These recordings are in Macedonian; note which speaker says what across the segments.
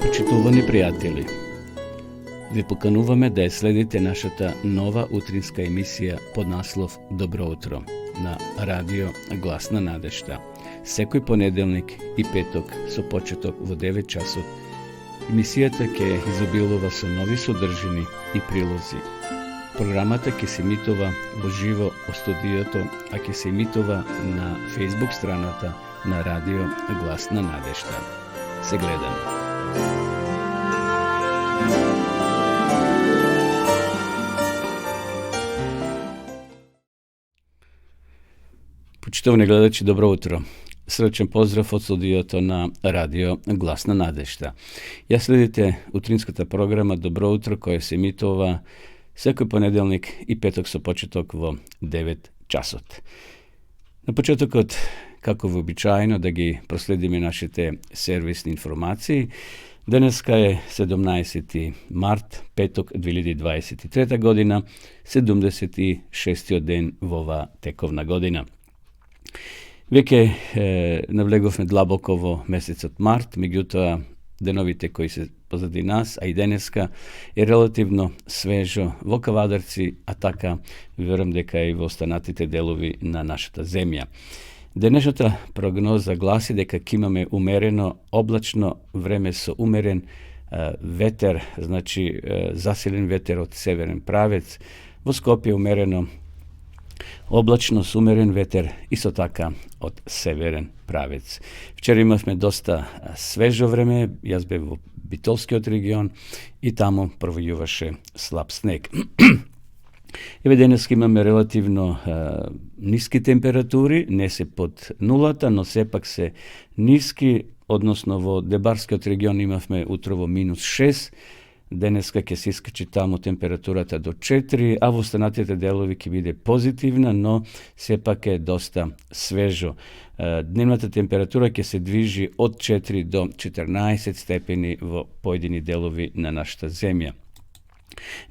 Speaker 1: Почитувани пријатели, ви покануваме да ја следите нашата нова утринска емисија под наслов Добро утро на радио Глас на надежта. Секој понеделник и петок со почеток во 9 часот. Емисијата ќе изобилува со нови содржини и прилози. Програмата ќе се емитува во живо во студиото, а ќе се емитува на Facebook страната на радио Глас на надежта. Се гледаме. Почитувани гледачи, добро утро. Сречен поздрав од студиото на радио Глас на надежта. Ја следите утринската програма Добро утро, која се емитува секој понеделник и петок со почеток во 9 часот. На почетокот, како вообичаено, да ги проследиме нашите сервисни информации. Денеска е 17. март, петок 2023 година, 76. ден во оваа тековна година. Веќе навлеговме длабоко во месецот март, меѓутоа деновите кои се позади нас, а и денеска е релативно свежо во Кавадарци, а така верувам дека и во останатите делови на нашата земја. Денешната прогноза гласи дека ќе имаме умерено облачно време со умерен ветер, значи засилен ветер од северен правец, во Скопје умерено облачно со умерен ветер и со така од северен правец. Вчера имавме доста свежо време, јас бев во Битолскиот регион и таму провојуваше слаб снег. Еве денес имаме релативно ниски температури, не се под нулата, но сепак се ниски, односно во Дебарскиот регион имавме утрово -6, денеска ќе се искачи таму температурата до 4, а во останатите делови ќе биде позитивна, но сепак е доста свежо. Дневната температура ќе се движи од 4 до 14 степени во поедини делови на нашата земја.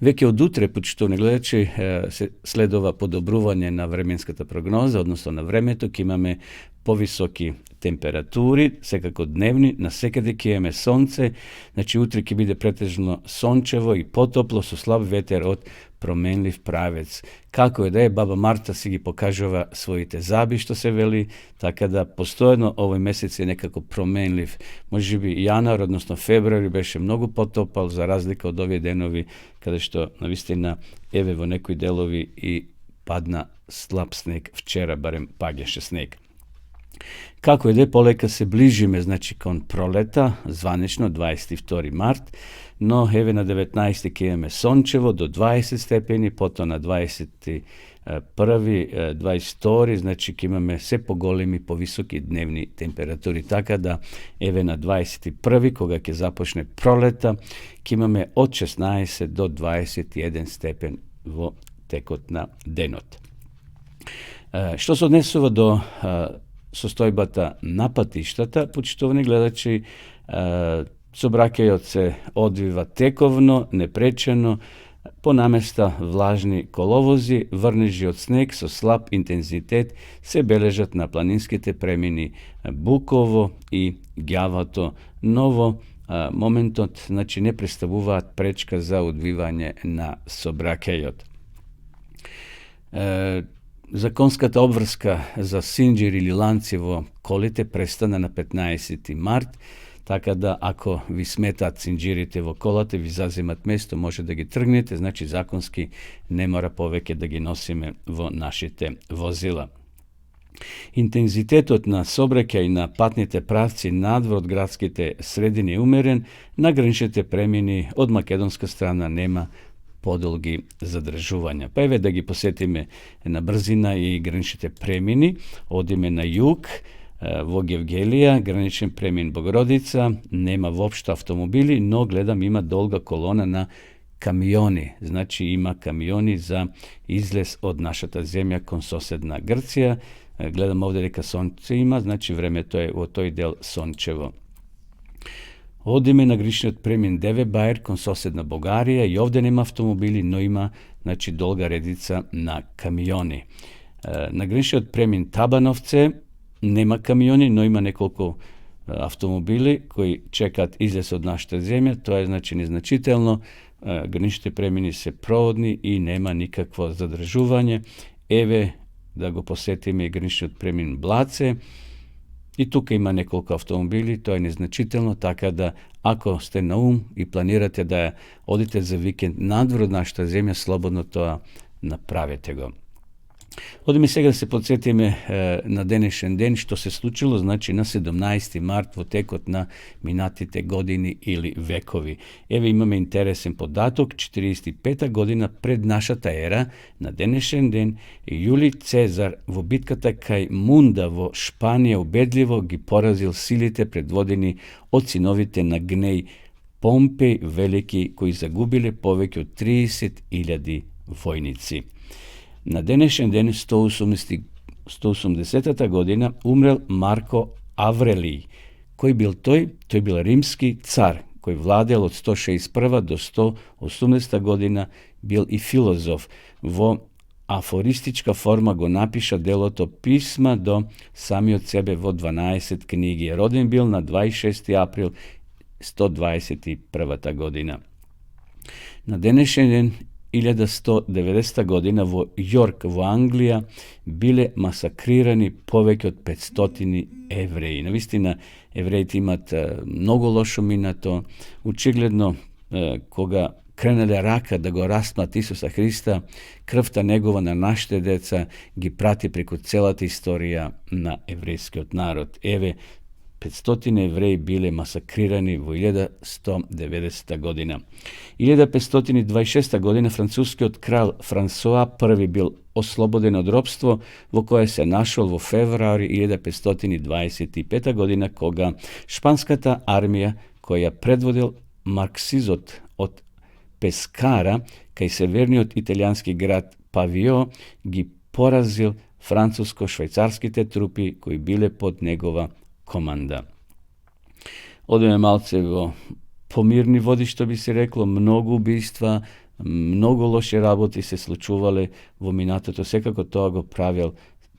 Speaker 1: Веќе од утре, почитувани гледачи, се следува подобрување на временската прогноза, односно на времето, ќе имаме повисоки температури, секако дневни, насекаде ќе имаме сонце, значи утре ќе биде претежно сончево и потопло со слаб ветер од променлив правец. Како е да е, баба Марта си ги покажува своите заби, што се вели, така да постојано овој месец е некако променлив. Можеби јануар, односно февруари беше многу потопал, за разлика од овие денови, каде што навистина еве во некои делови и падна слаб снег, вчера барем паѓаше снег. Како иде, полека се ближиме, значи, кон пролета, званично 22 март, но еве на 19 ќе имаме сончево до 20 степени, потоа на 21, 22, значи ќе имаме се поголеми, повисоки дневни температури, така да еве на 21, кога ќе започне пролета, ќе имаме од 16 до 21 степен во текот на денот. Што се однесува до состојбата на патиштата, почитувани гледачи, сообраќајот се одвива тековно, непречено, по наместа влажни коловози, врнежи од снег со слаб интензитет се бележат на планинските премини Буково и Ѓавато, но во моментот, значи, не представуваат пречка за одвивање на сообраќајот. Законската обврска за синџир или ланци во колите престана на 15 март, така да ако ви сметаат синџирите во колата, ви заземат место, може да ги тргнете, значи законски не мора повеќе да ги носиме во нашите возила. Интензитетот на сообраќај на патните правци надвор од градските средини е умерен, на граничните премини од македонска страна нема подолги задржувања. Па еве да ги посетиме на брзина и граничните премини. Одиме на југ, во Гевгелија, граничен премин Богородица, нема воопшто автомобили, но гледам има долга колона на камиони. Значи има камиони за излез од нашата земја кон соседна Грција. Гледам овде дека сонце има, значи времето е во тој дел сончево. Одиме на граничниот премин Деве Бајер кон соседна Бугарија и овде нема автомобили, но има, значи, долга редица на камиони. На граничниот премин Табановце нема камиони, но има неколку automobili koji čekat izlez od naše zemlje, to je znači neznačitelno, granične premjeni se provodni i nema nikakvo zadržuvanje. Eve, da go posjetimo i granični premjeni Blace, i tukaj ima nekoliko automobili, to je neznačitelno, tako da ako ste na i planirate da odite za vikend nadvor od naša zemlja, slobodno to napravite go. Ovdje mi сега da se podsjetime na današnji den što se slučilo, znači na 17. mart, tekot na minatite godini ili vekovi. Evo imamo interesen podatok, 45. godina pred našata era, na današnji den, Julij Cezar vo bitkata kaj Munda vo Španija ubedljivo gi porazil silite predvodeni od sinovite na gnej Pompej veliki koji zagubile poveke od 30.000 vojnici. Na današnji den 180. godina umrel Marko Avrelij, koji bil to je bil rimski car, koji vladal od 161. do 118. godina, bil i filozof. Vo aforistička forma go napiša delo to pisma do sami od sebe vo 12 knjigi. Roden bil na 26. april 121. godina. Na današnji den 1190. godina vo York, vo Anglija, bile masakrirani poveke od 500 evreji. Navistina, evreji imat mnogo lošo minato, učigledno koga krenele raka da go rasmat Isusa Hrista, krvta njegova na našte deca gi prati preko celata istorija na evrejski od narod. Eve, 500 evreji bile masakrirani u 1190. godina. 1526. godina francuski od kralj François I bil osloboden od ropstvo, vo koje se našel vo februari 1525. godina, koga španskata armija, koja predvodil Marksizot od Peskara, kaj se verni od italijanski grad Pavio, gi porazil francusko-švajcarski te trupi koji bile pod njegova komanda. Odeme malce po mirni vodi, što bi se reklo, mnogo ubistva, mnogo loše raboti se slučuvale vo minata, to sve kako to go pravil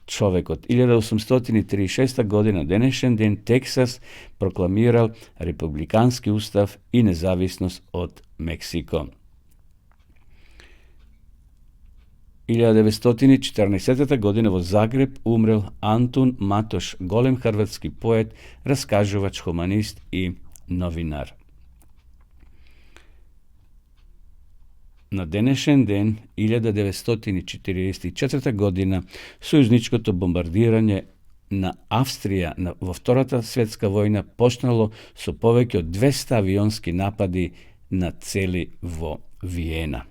Speaker 1: čovek. Od 1836. godina današnji den Teksas proklamiral republikanski ustav i nezavisnost od Meksiko. 1914. godine vo Zagreb umrel Antun Matoš Golem, hrvatski poet, raskažovač, humanist i novinar. Na današnji den 1944. godina sojužničko to bombardiranje na Avstrija vo Vtorata svjetska vojna počnalo su poveke od 200 avionski napadi na celi vo Vijena.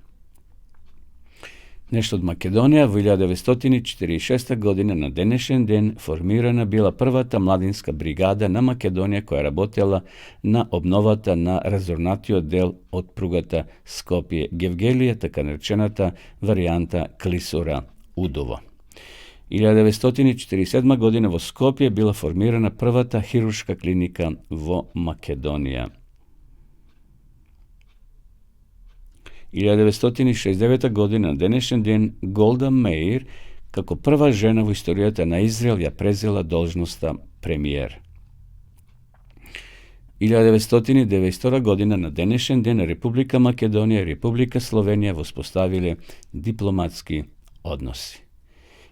Speaker 1: Nešto od Makedonija, u 1946. godine na današnji den formirana bila prvata mladinska brigada na Makedonija koja rabotela na obnovata na razornatio del od prugata Skopje Gevgelija, taka narečenata varijanta Klisura Udovo. 1947. godine vo Skopje bila formirana prvata hiruška klinika vo Makedonija. 1969. godina na današnji den Golda Meir, kako prva žena u istorijata na Izrael, je prezela dužnosta premijer. 1990. godina na današnji den Republika Makedonija i Republika Slovenija uspostavile diplomatski odnosi.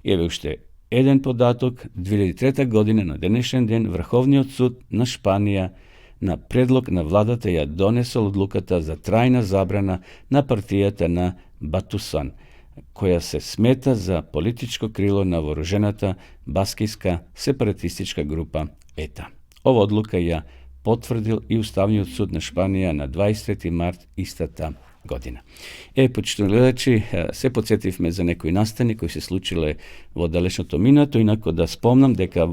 Speaker 1: I evo ušte jedan podatok, 2003. godina na današnji den Vrhovni sud na Španija na predlog na vladatelja donesel odlukata za trajna zabrana na partijata na Batusan, koja se smeta za političko krilo naoruženata baskijska separatistička grupa ETA. Ova odluka je potvrdil i Ustavni sud na Španija na 23. mart istata godina. Početno gledači, se podsjetiv me za nekoj nastani koji se slučile vo dalešno to minato, inako da spomnam deka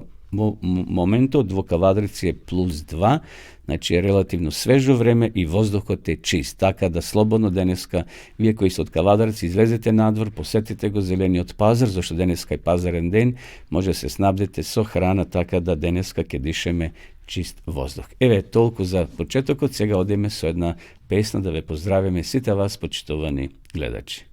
Speaker 1: momentu od Vokavadrici je +2, znači je relativno svežo vreme i vozduhot je čist, tako da slobodno deneska, vi koji se od Kavadrici izvezete nadvor, posjetite go zeleni od pazar, zašto deneska je pazaren den, može se snabdete so hrana, tako da deneska ke dišeme čist vozduh. Evo, toliko za početak od svega, odeme so jedna pesna da ve pozdravime sita vas, počitovani gledači.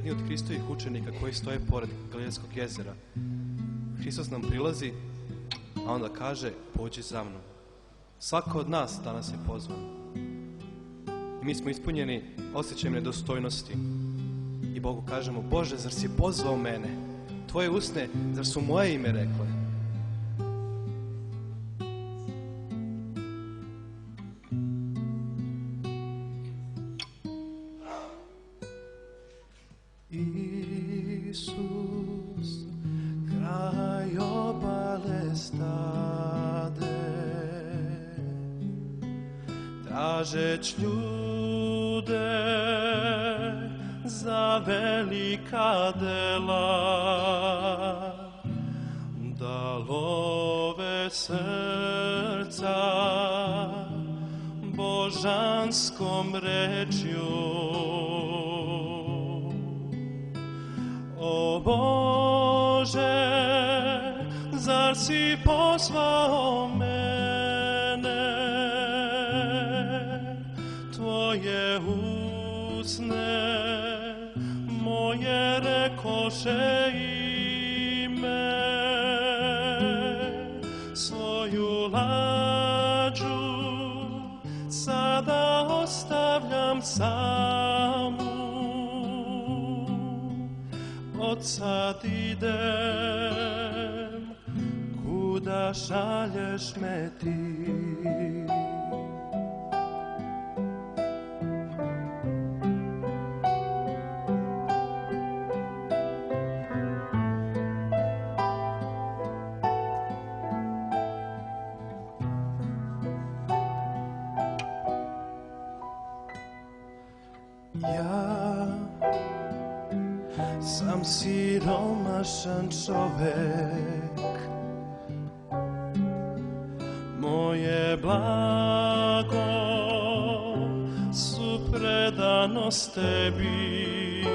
Speaker 2: jedni od Hristovih učenika koji stoje pored Galilejskog jezera. Hristos nam prilazi, a onda kaže: pođi za mnom. Svako od nas danas je pozvan. I mi smo ispunjeni osjećajem nedostojnosti. I Bogu kažemo: Bože, zar si pozvao mene? Tvoje usne, zar su moje ime rekle?
Speaker 3: Isus, kraj obale stade, tražeć ljude za velika dela, da love srca božanskom rečju. O Bože, zar si pozvao mene? Tvoje usne moje rekoše ime, svoju lađu sada ostavljam samu. Od sad idem, kuda šalješ me ti. Ja sam siromašan čovek, moje blago su predanost tebi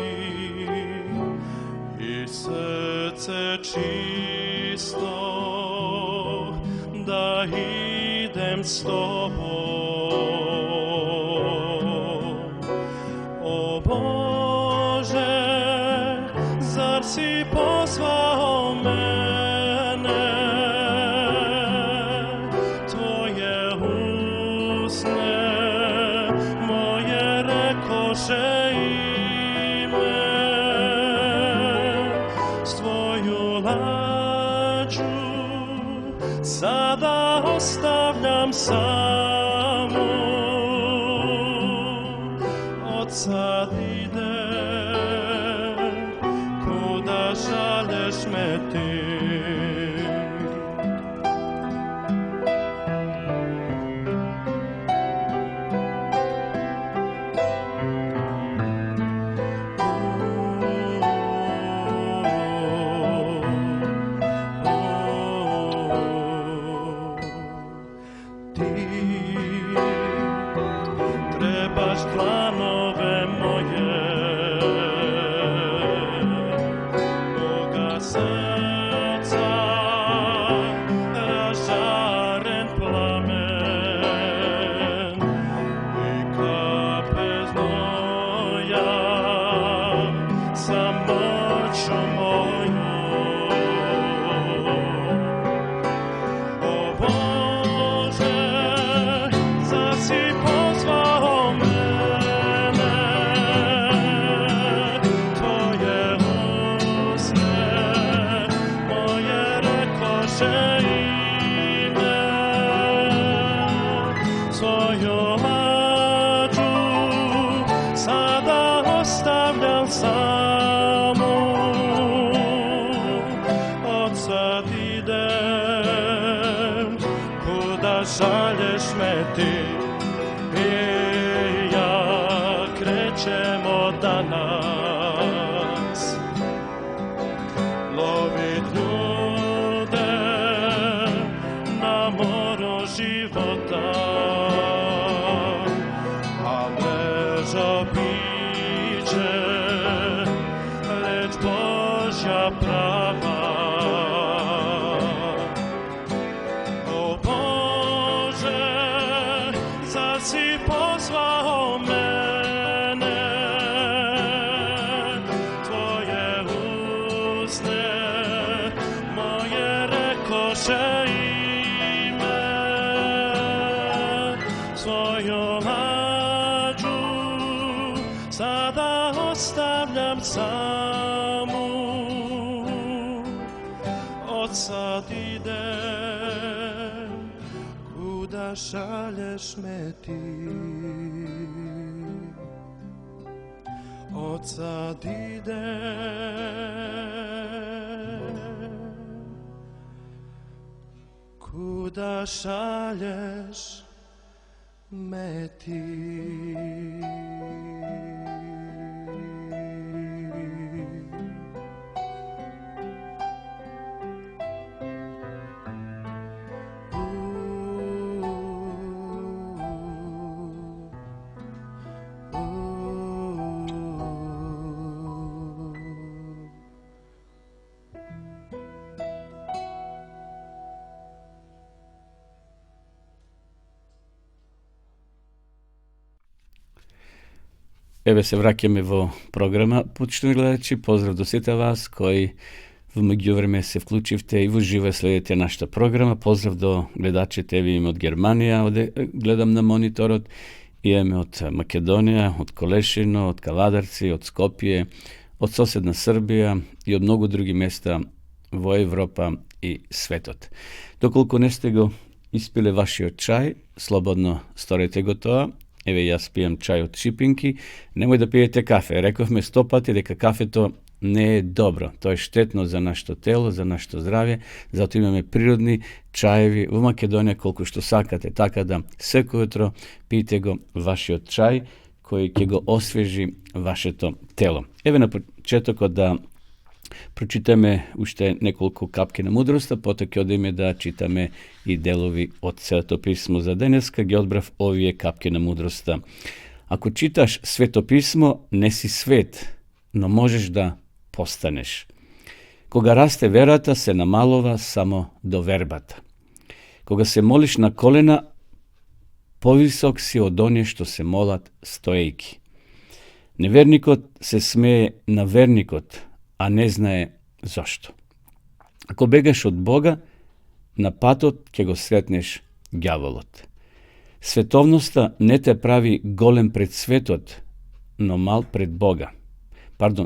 Speaker 3: i srce čisto da idem s tobom. O Bože, zar si pozvao mene? Tvoje usne moje rekoše ime, s tvoju lađu sada ostavljam samu. Od sad idem, kuda šalješ me ti. Ti trebaš planove moje, moga srca ražaren plamen i kape znoja sa moću moju. O Bože, zar si pozvao mene? Tvoje usne moje rekoše ime, svoju lađu sada ostavljam samu. Od sad idem, kuda šalješ me ti. I ja krećemo danas lovit ljude na moru života, a mreža biće reč Božja prava. O Bože, zar si pozvao mene? mojo lađu sada ostavljam samu, odsad idem kuda šalješ me ti. Odsad idem kuda šalješ me ti.
Speaker 1: Evo se vraćаме во програма. Почитувани гледачи, поздрав до сите вас кои во меѓувреме се вклучивте и во живо следите нашата програма. Поздрав до гледачите ви од Германија, оде гледам на мониторот. Имаме од Македонија, од Колешино, од Каладарци, од Скопје, од соседна Србија и од многу други места во Европа и светот. Доколку не сте го испиле вашиот чај, слободно сторете го тоа. Еве јас пијам чај од шипинки, немој да пиете кафе. Рековме 100 пати дека кафето не е добро. Тоа е штетно за нашето тело, за нашето здравје, затоа имаме природни чаеви во Македонија колку што сакате, така да секој утро пиете го вашиот чај кој ќе го освежи вашето тело. Еве на почетокот да прочитаме уште неколку капки на мудроста, потоа ќе одиме да читаме и делови од Светото писмо. За денеска ги одбрав овие капки на мудроста. Ако читаш Свето писмо, не си свет, но можеш да постанеш. Кога расте верата, се намалува само до вербата. Кога се молиш на колена, повисок си од оние што се молат стоејки. Неверникот се смее на верникот, а не знае зошто. Ако бегаш од Бога, на патот ќе го сретнеш ѓаволот. Световноста не те прави голем пред светот, но мал пред Бога.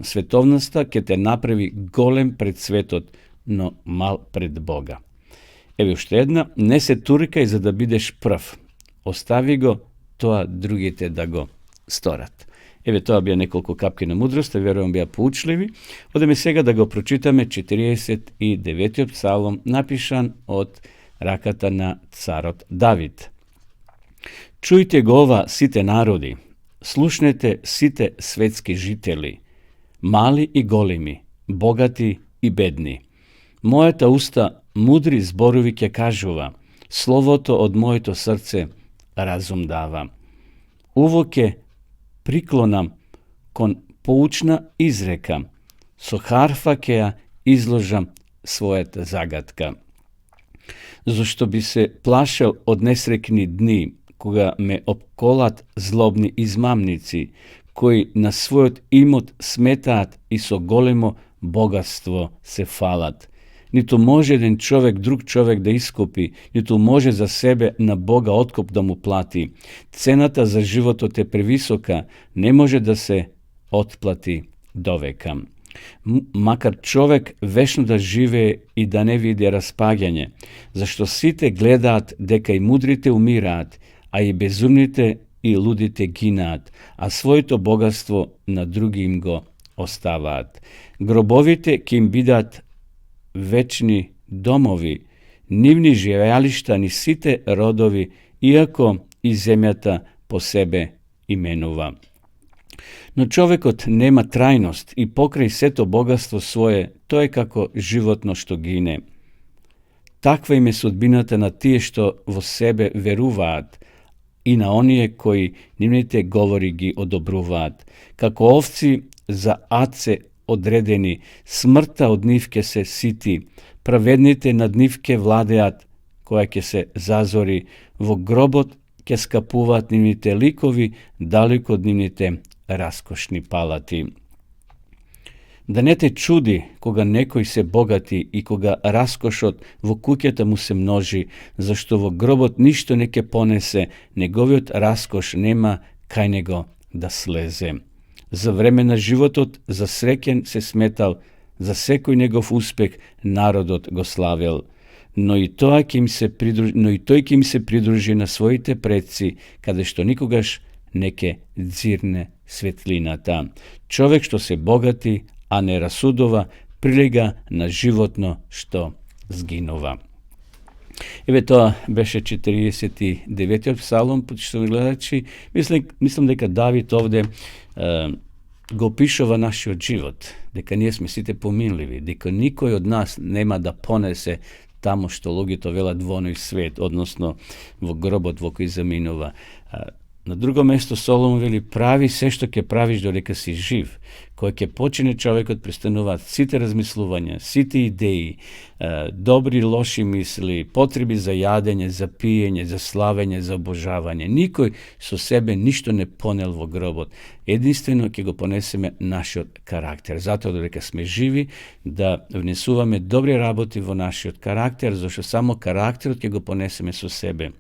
Speaker 1: Световноста ќе те направи голем пред светот, но мал пред Бога. Еве уште една, не се турикај за да бидеш прв. Остави го тоа другите да го сторат. Еве тоа бија неколку капки на мудрост, верувам бија поучливи. Одеме сега да го прочитаме 49-тиот псалом, напишан од раката на царот Давид. Чујте го ова сите народи, слушнете сите светски жители, мали и големи, богати и бедни. Мојата уста мудри зборови ќе кажува, словото од моето срце разум дава. Уво ќе приклонам кон поучна изрека, со харфа ќе ја изложам својата загадка. Зошто би се плашел од несрекни дни, кога ме опколат злобни измамници, кои на својот имот сметаат и со големо богатство се фалат. Ниту може еден човек друг човек да искупи, ниту може за себе на Бога откуп да му плати. Цената за животот е превисока, не може да се отплати довека. Макар човек вечно да живее и да не види распаѓање, зашто сите гледаат дека и мудрите умираат, а и безумните и лудите гинаат, а своето богатство на други им го оставаат. Гробовите ќе им бидат вечни домови, нивни живеалишта ни сите родови, иако и земјата по себе именува. Но човекот нема трајност и покрај сето богатство свое, тој е како животно што гине. Таква им е судбината на тие што во себе веруваат и на оние кои нивните говори ги одобруваат. Како овци за ад се одредени, смртта од нив ке се сити, праведните над нив ке владеат, која ќе се зазори, во гробот ќе скапуваат нивните ликови, далеко од нивните раскошни палати. Da ne te čudi koga nekoj se bogati i koga raskošot во куќата му се множи, зашто во гробот ништо не ке понесе, неговиот раскош нема кај него да слезе. За време на животот за среќен се сметал, за секој негов успех народот го славел. Но и тој ќе им се придружи на своите предци, каде што никогаш не ке дзирне светлината. Човек што се богати, а не расудува, прилега на животно што згинува. Еве тоа беше 49-тиот псалом, почитувани гледачи. Мислам дека Давид овде го опишува нашиот живот, дека ние сме сите поминливи, дека никој од нас нема да понесе тамо што луѓето велат во оној свет, односно во гробот во кој заминува. На друго место Соломон вели: прави се што ќе правиш додека си жив. Кој ќе почине човекот, престануваат сите размислувања, сите идеи, добри, лоши мисли, потреби за јадење, за пиење, за славење, за обожавање. Никој со себе ништо не понел во гробот. Единствено ќе го понесеме нашиот карактер. Затоа додека сме живи, да внесуваме добри работи во нашиот карактер, зашто само карактерот ќе го понесеме со себе.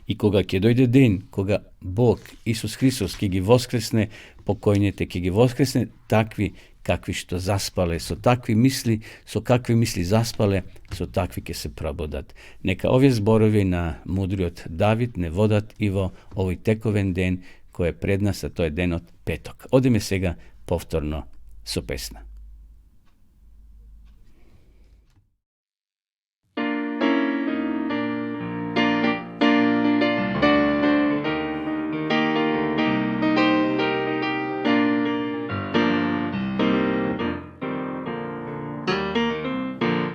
Speaker 1: И кога ќе дојде ден, кога Бог, Исус Христос, ќе ги воскресне покојните, ќе ги воскресне такви какви што заспале, со какви мисли заспале, со такви ќе се пробудат. Нека овие зборови на мудриот Давид не водат и во овој тековен ден кој е пред нас, а тој е денот петок. Одиме сега повторно со песна.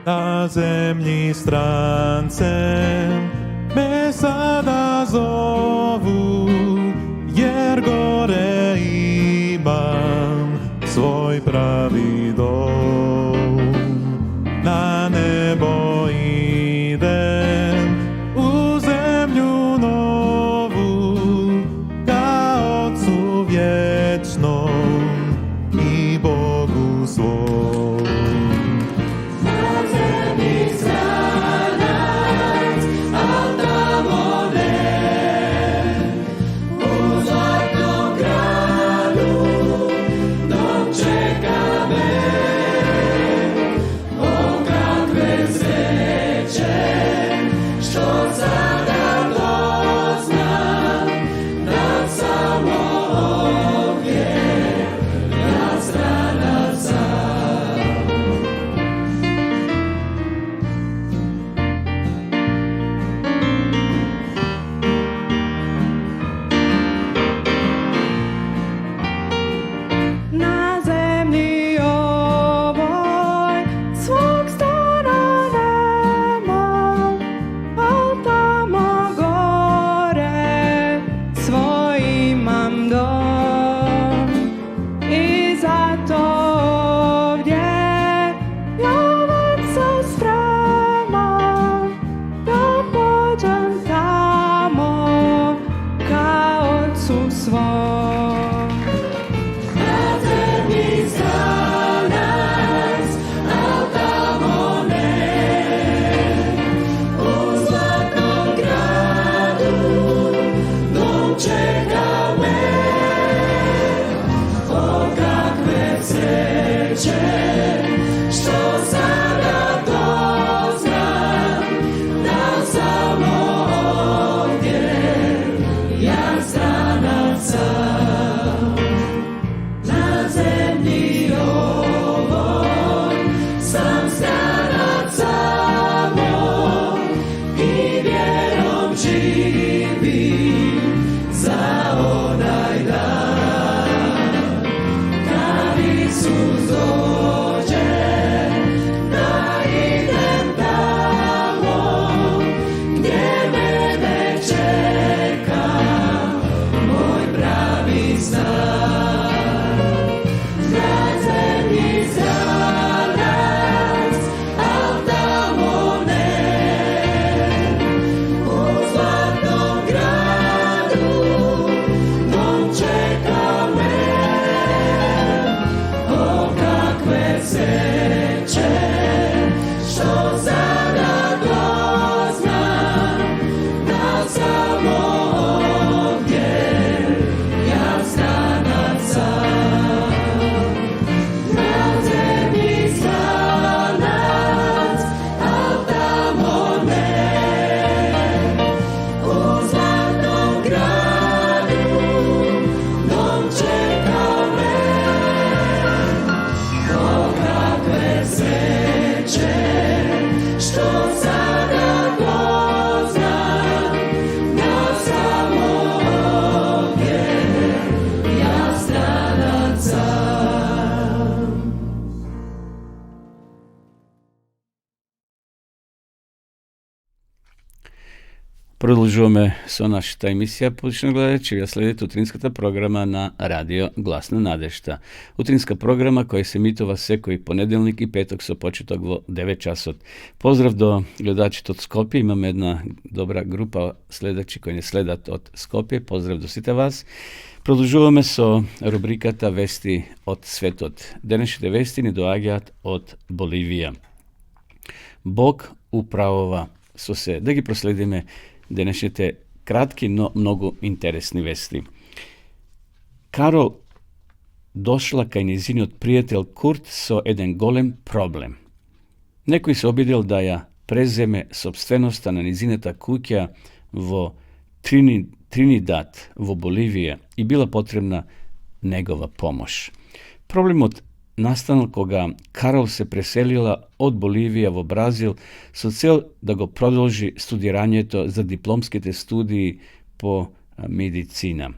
Speaker 4: Na zemlji strancem me sada zovu, jer gore imam svoj pravi dom. Na nebo idem, u zemlju novu, ka Otcu vječnom i Bogu svom.
Speaker 5: Stranac, al tamo
Speaker 1: Продолжуваме со нашата емисија, почнемо гледачи, ја следите утринската програма на Радио Гласна надежта. Утринска програма која се емитува секој понеделник и петок со почеток во 9 часот. Поздрав до гледачите од Скопје, имаме една добра група следачи кои не следат од Скопје. Поздрав до сите вас. Продолжуваме со рубриката Вести од светот. Денешните вести ни доаѓаат од Боливија. Бог управува со се. Да ги проследиме денешните кратки, но многу интересни вести. Карол дошла кај незиниот пријател Курт со еден голем проблем. Некој се обидел да ја преземе собственоста на незината куќа во Тринидад, во Боливија, и била потребна негова помош. Проблемот настанал кога Карол се преселила од Боливија во Бразил со цел да го продолжи студирањето за дипломските студии по медицина.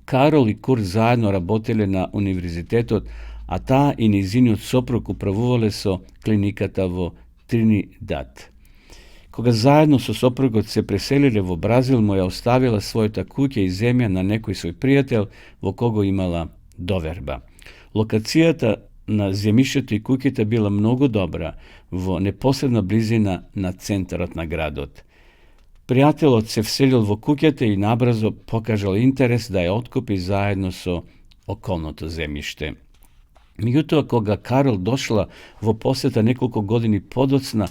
Speaker 1: Карол и Курт заедно работеле на универзитетот, а таа и нејзиниот сопруг управувале со клиниката во Тринидад. Кога заедно со сопругот се преселиле во Бразил, му ја оставила својата куќа и земја на некој свој пријател во кого имала доверба. Локацијата на земјишето и куќите била многу добра, во непосредна близина на центарот на градот. Пријателот се вселил во куќата и набрзо покажал интерес да ја откупи заедно со околното земјиште. Меѓутоа, кога Карол дошла во посета неколку години подоцна,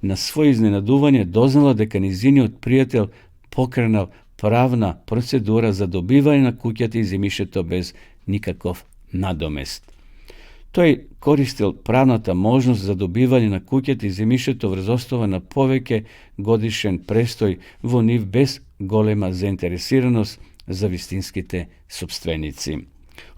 Speaker 1: на своје изненадување дознала дека низиниот пријател покренал правна процедура за добивање на куќата и земјишето без никаков надомест. Тој користил правната можност за добивање на куќата и земјишето врз основа на повеќе годишен престој во нив без голема заинтересираност за вистинските собственици.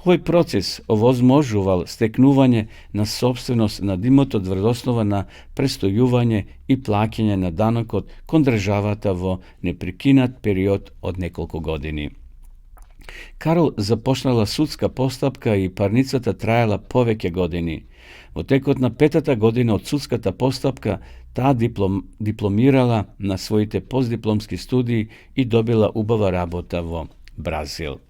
Speaker 1: Овој процес овозможувал стекнување на собственост над имотот врз основа на престојување и плаќање на данокот кон државата во непрекинат период од неколку години. Карол започнала судска постапка и парницата траела повеќе години. Во текот на 5-та година од судската постапка, таа дипломирала на своите постдипломски студии и добила убава работа во Бразил.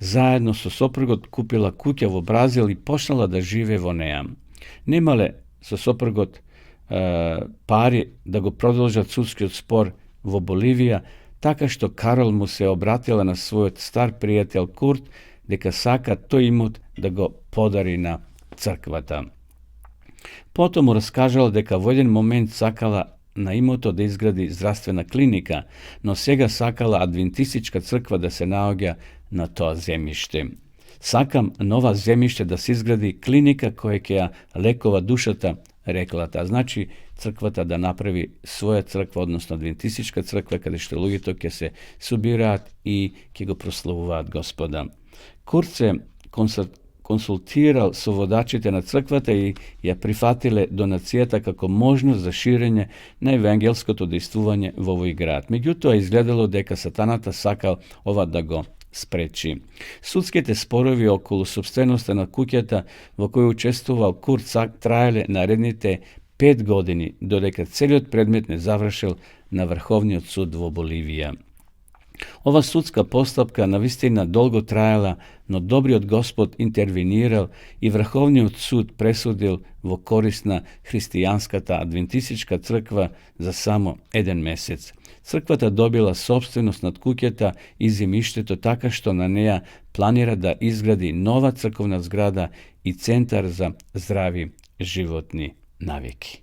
Speaker 1: Заедно со сопругот купила куќа во Бразил и почнала да живее во неа. Немале со сопругот пари да го продолжат судскиот спор во Боливија, така што Карол му се обратила на својот стар пријател Курт дека сака тој имот да го подари на црквата. Потом му раскажала дека во еден момент сакала на имотот да изгради здравствена клиника, но сега сакала адвентистичка црква да се наоѓа на тоа земјиште. Сакам нова земјиште да се изгради клиника која ќе ја лекува душата, рекла таа. Значи, црквата да направи своја црква, односно адвентистичка црква, каде што луѓето ќе се собираат и ќе го прославуваат Господа. Курт се консултирал со водачите на црквата и ја прифатиле донацијата како можност за ширење на евангелското дејствување во овој град. Меѓутоа, изгледало дека сатаната сакал ова да го спречи. Судските спорови околу собственоста на куќата во кој учествувал Курт траеле наредните 5 години, додека целиот предмет не завршил на Врховниот суд во Боливија. Ова судска постапка навистина долго траела, но добриот Господ интервенирал и Врховниот суд пресудил во корист на христијанската адвентистичка црква за само 1 месец. Црквата добила собственост над куќата и земјиштето, така што на неа планира да изгради нова црковна зграда и центар за здрави животни навики.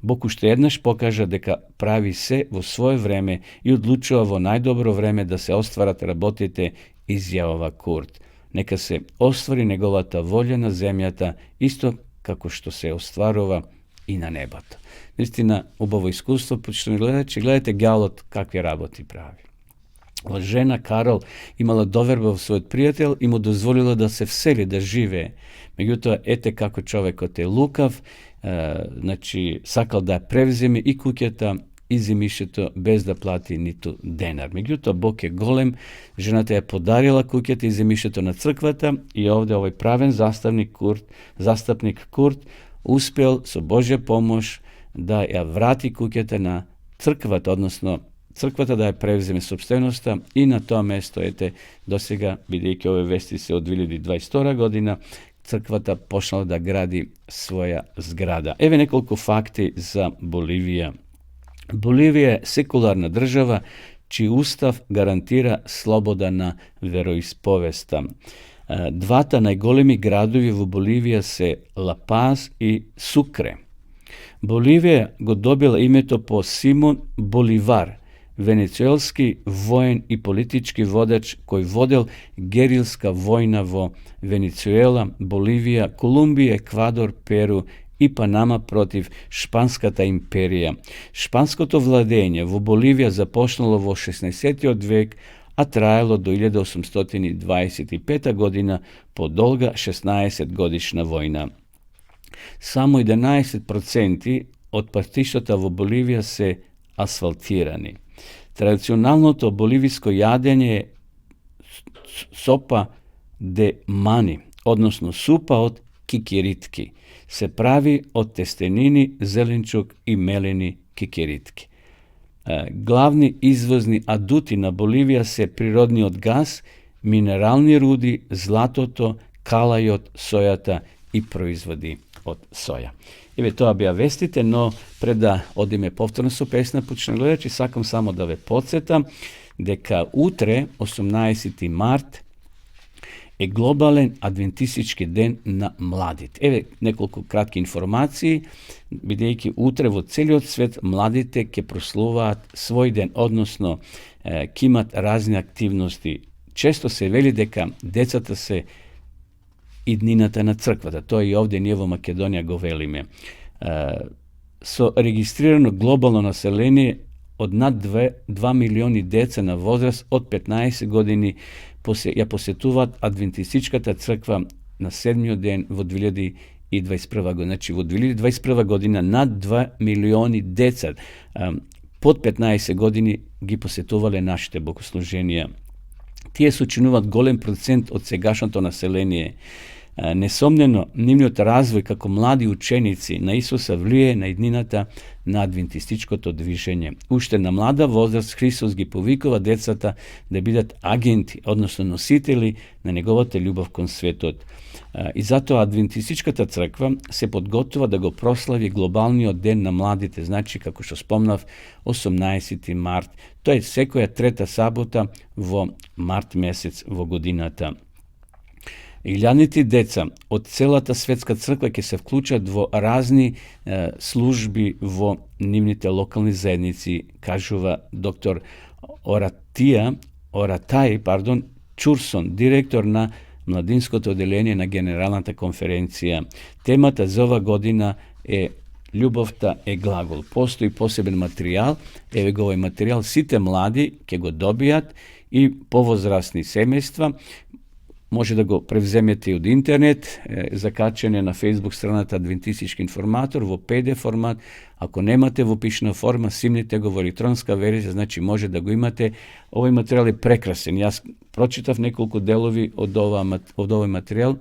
Speaker 1: Бог уште еднаш покажа дека прави се во свое време и одлучува во најдобро време да се остварат работите, изјавува Курт. Нека се оствари неговата волја на земјата, исто како што се остварува и на небото. Наистина, убаво искуство, почто гледате ѓалот какви работи прави. Жена Карол имала доверба во својот пријател и му дозволила да се всели, да живее. Меѓутоа, ете како човекот е лукав, значи сакал да ја превземе и куќата и земјишето без да плати ниту денар. Меѓутоа, Бог е голем, жената ја подарила куќата и земјишето на црквата и овде овој правен застапник Курт успел со Божја помош да ја врати куќата на црквата, односно црквата да ја превземе собственоста и на тоа место, до сега, бидејќи овие вести се од 2022 година, црквата почнала да гради своја зграда. Еве неколку факти за Боливија. Боливија е секуларна држава, чиј устав гарантира слобода на вероисповеста. Двата најголеми градови во Боливија се Ла Паз и Сукре. Боливија го добила името по Симон Боливар, венецуелски воен и политички водач кој водел герилска војна во Венецуела, Боливија, Колумбија, Еквадор, Перу и Панама против Шпанската империја. Шпанското владење во Боливија започнало во 16 век, а траело до 1825 година по долга 16 годишна војна. Само 11% од патиштата во Боливија се асфалтирани. Традиционалното боливиско јадење е сопа де мани, односно супа од кикиритки. Се прави од тестенини, зеленчук и мелени кикиритки. Главни извозни адути на Боливија се природниот газ, минерални руди, златото, калајот, сојата и производи од соја. Еве тоа беа вестите, но пред да одиме повторно со песна, почна гледачи, сакам само да ве подсетам дека утре, 18 март, е глобален адвентистички ден на младите. Еве неколку кратки информации, бидејќи утре во целиот свет младите ќе прославуваат свој ден, односно ќе имат разни активности. Често се вели дека децата се иднината на црквата. Тоа и овде ние во Македонија го велиме. Со регистрирано глобално население од над 2 милиони деца на возраст од 15 години ја посетуваат Адвентистичката црква на 7 ден во 2021 година. Значи, во 2021 година над 2 милиони деца под 15 години ги посетувале нашите богослуженија. Тие сочинуваат голем процент од сегашното население. Несомнено, нивниот развој како млади ученици на Исуса влие на иднината на адвентистичкото движење. Уште на млада возраст Христос ги повикува децата да бидат агенти, односно носители на неговата љубов кон светот. И затоа Адвентистичката црква се подготвува да го прослави глобалниот ден на младите, значи, како што спомнав, 18 март. Тоа е секоја трета сабота во март месец во годината. Илјадници деца од целата светска црква ќе се вклучат во разни служби во нивните локални заедници, кажува доктор Оратај Чурсон, директор на младинското оделение на Генералната конференција. Темата за ова година е Љубовта е глагол. Постои посебен материјал, еве го овој материјал, сите млади ќе го добијат и повозрасни семејства. Може да го превземете и од интернет, закачане на Facebook страната Адвентистички информатор во PDF формат. Ако немате во пишна форма, симнете го во електронска верзија, значи може да го имате. Овој материјал е прекрасен. Јас прочитав неколку делови од овој материјал,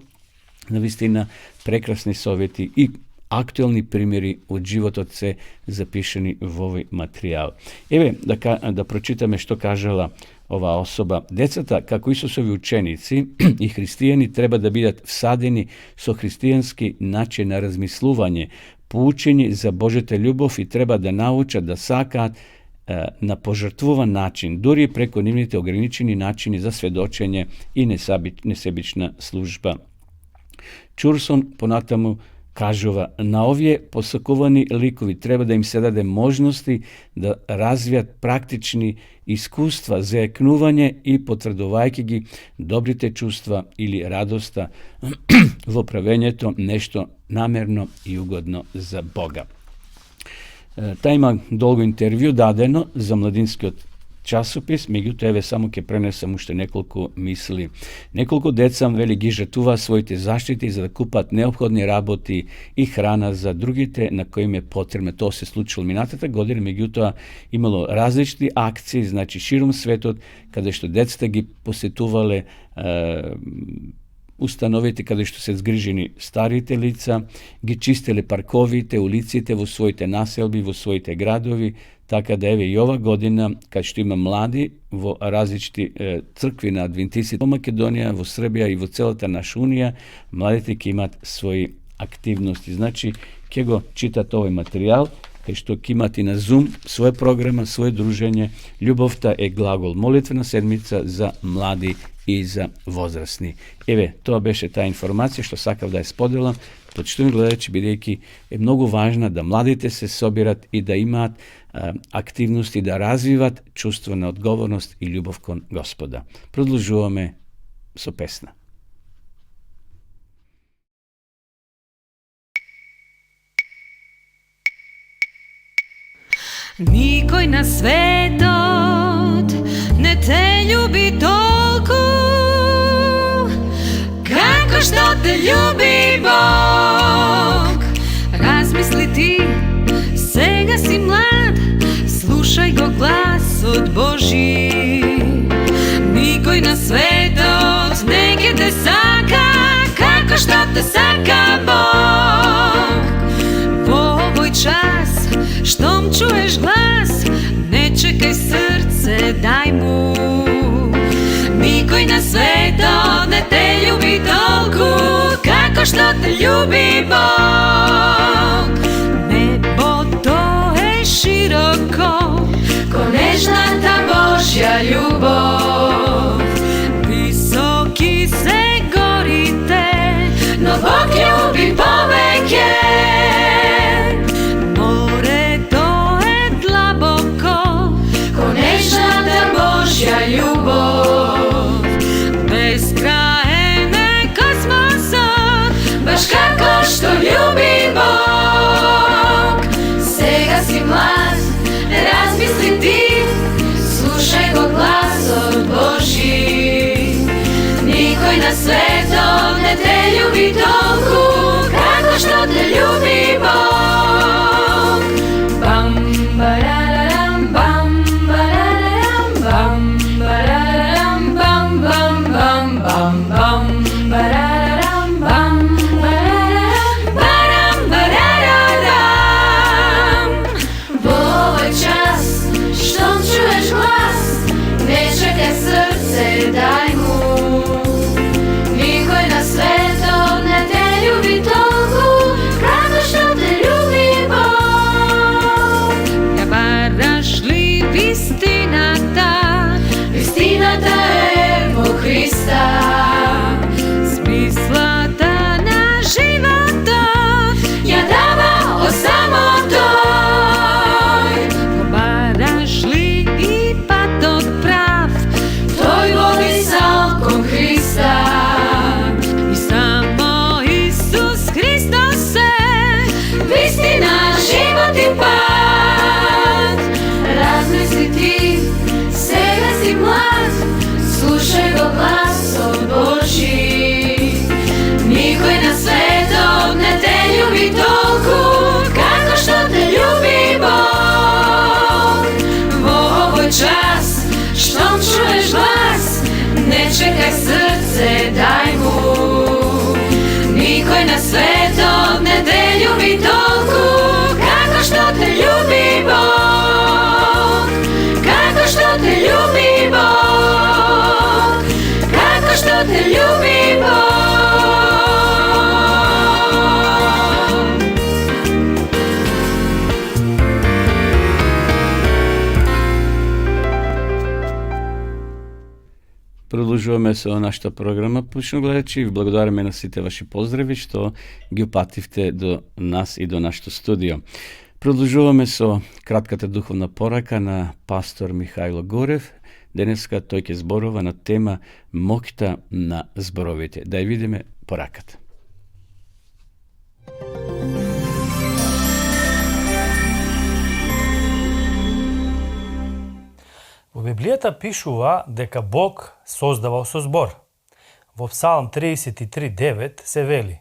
Speaker 1: навистина прекрасни совети и актуелни примери од животот се запишани во овој материјал. Еве да прочитаме што кажала ова особа. Децата, како Исусови ученици и христијани, треба да бидат всадени со христијански начин на размислување, поучени за Божјата љубов и треба да научат да сакаат на пожртвуван начин, дури преку нивните ограничени начини за сведочење и несебична служба. Чурсон понатаму кажува, на овие посакувани ликови треба да им се даде можности да развијат практични искуства за екнување и потврдувајќи ги добрите чувства или радоста во правењето нешто намерно и угодно за Бога. Та има долго интервју дадено за младинскиот часопис, меѓутоа еве само ќе пренесам уште неколку мисли. Неколку деца, вели, ги жртвуваат своите заштити за да купат неопходни работи и храна за другите на кои им е потребно. Тоа се случило минатата година, меѓутоа имало различни акции, значи широм светот, каде што децата ги посетувале установите каде што се згрижени старите лица, ги чистеле парковите, улиците во своите населби, во своите градови, Така да еве и ова година, кај што има млади во различити цркви на адвентисти во Македонија, во Србија и во целата наша унија, младите ќе имат своји активности. Значи, ќе го читат овој материјал, кај што ќе имат и на Zoom своја програма, своје дружење. Љубовта е глагол. Молитвена седмица за млади и за возрастни. Еве, тоа беше таа информација што сакав да ја споделам. Почитувани гледачи, бидејќи е многу важна да младите се собират и да имаат активности, да развиват чувство на одговорност и љубов кон Господа. Продолжуваме со песна.
Speaker 5: Никој на светот не те љуби толку како што те љуби Бог. Размисли ти, сега си млад, слушај го гласот Божи. Никој на светот не ќе те сака како што те сака Бог. Во овој час штом чуеш глас, не чекај срце, дај му. Никој на светот не те љуби толку како што те љуби Бог. Небото е широко, ко нежната Божја љубов. Високи се горите, но Бог љуби повеќе. Божја љубов, безкраен е космосот, баш како што љуби Бог. Сега си млад, размисли ти, слушај го гласот Божи. Никој на светот не те љуби толку како што те љуби Бог. Бам, барарарам, бам, барарарам, бам, барарарам, бам, бам, бам, бам, бам, барарарам, бам, барарарам, барам, барарарам. Во овој час, штом чуеш глас, не чекај срце, дај му. Никој на светот не те љуби толку како што те љуби Бог. Ја бараш ли вистината? Вистината е во Христа. Смислата на животот ја дава о само Тој. Бараш ли и патот прав? Тој води сал кон Христа. И само Исус Христос е вистина, живот и пат. Размисли ти, сега си млад, слушај го гласот Божи. Никој на светот не те љуби толку како што те љуби Бог. Во овој час, штом чуеш глас, не чекај срце, дај му. Никој на светот не те љуби толку како што те љуби Бог. Како што те љуби Бог. Како што те љуби Бог.
Speaker 1: Продолжуваме со нашата програма. Почнувани гледачи, ви благодараме на сите ваши поздрави што ги упативте до нас и до нашето студио. Продолжуваме со кратката духовна порака на пастор Михајло Горев. Денеска тој ќе зборува на тема моќта на зборовите. Да ја видиме пораката.
Speaker 6: Во Библијата пишува дека Бог создавал со збор. Во Псалм 33:9 се вели: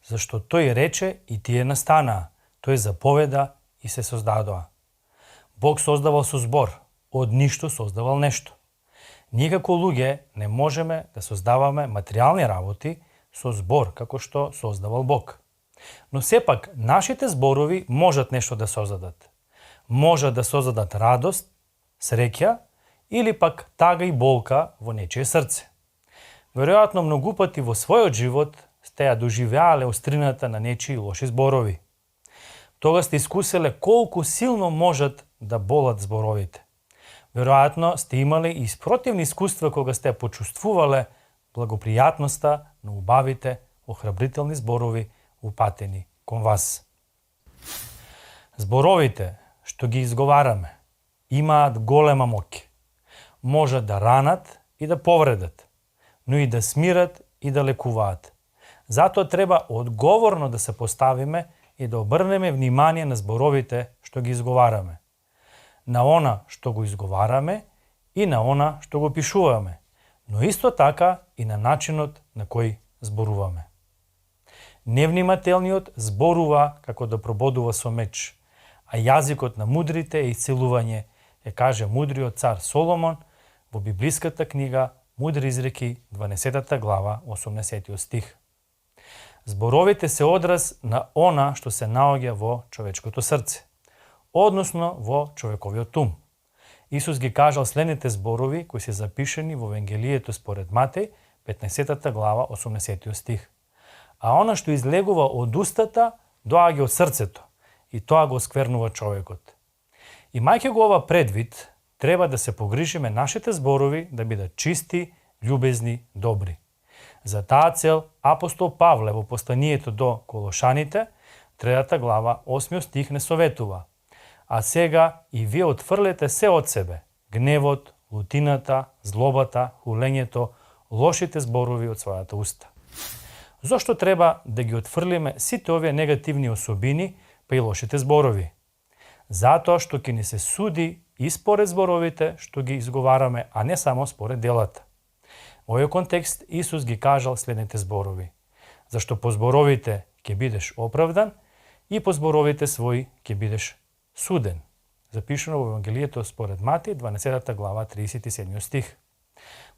Speaker 6: зашто тој рече и тие настанаа, тој заповеда и се создадоа. Бог создавал со збор, од ништо создавал нешто. Ние како луѓе не можеме да создаваме материјални работи со збор како што создавал Бог. Но сепак нашите зборови можат нешто да создадат. може да создадат радост, среќа или пак тага и болка во нечие срце. Веројатно многу пати во својот живот сте ја доживеале острината на нечии лоши зборови. Тога сте искуселе колку силно можат да болат зборовите. Веројатно сте имале и спротивни искуства кога сте почувствувале благопријатноста на убавите, охрабрителни зборови упатени кон вас. Зборовите што ги изговараме имаат голема моќ. Можат да ранат и да повредат, но и да смират и да лекуваат. Затоа треба одговорно да се поставиме и да обрнеме внимание на зборовите што ги изговараме. На она што го изговараме и на она што го пишуваме, но исто така и на начинот на кој зборуваме. Невнимателниот зборува како да прободува со меч, а јазикот на мудрите е исцелување, каже мудриот цар Соломон во библиската книга Мудри изреки, 12 глава, 80 стих. Зборовите се одраз на она што се наоѓа во човечкото срце, односно во човековиот ум. Исус ги кажал следните зборови кои се запишени во Евангелието според Матеј, 15 глава, 80 стих. А она што излегува од устата, доаѓа од срцето, и тоа го осквернува човекот. Имајќи го ова предвид, треба да се погрижиме нашите зборови да бидат чисти, љубезни, добри. За таа цел апостол Павле во посланието до Колошаните, 3 глава, 8 стих не советува: а сега и вие отфрлете се од себе, гневот, лутината, злобата, хулењето, лошите зборови од својата уста. Зошто треба да ги отфрлиме сите овие негативни особини, па и лошите зборови? Затоа што ќе ни се суди и според зборовите што ги изговараме, а не само според делата. Во овој контекст Исус ги кажал следните зборови: зашто по зборовите ќе бидеш оправдан и по зборовите своји ќе бидеш суден. Запишено во Евангелието според Матеј, 12 глава, 37 стих.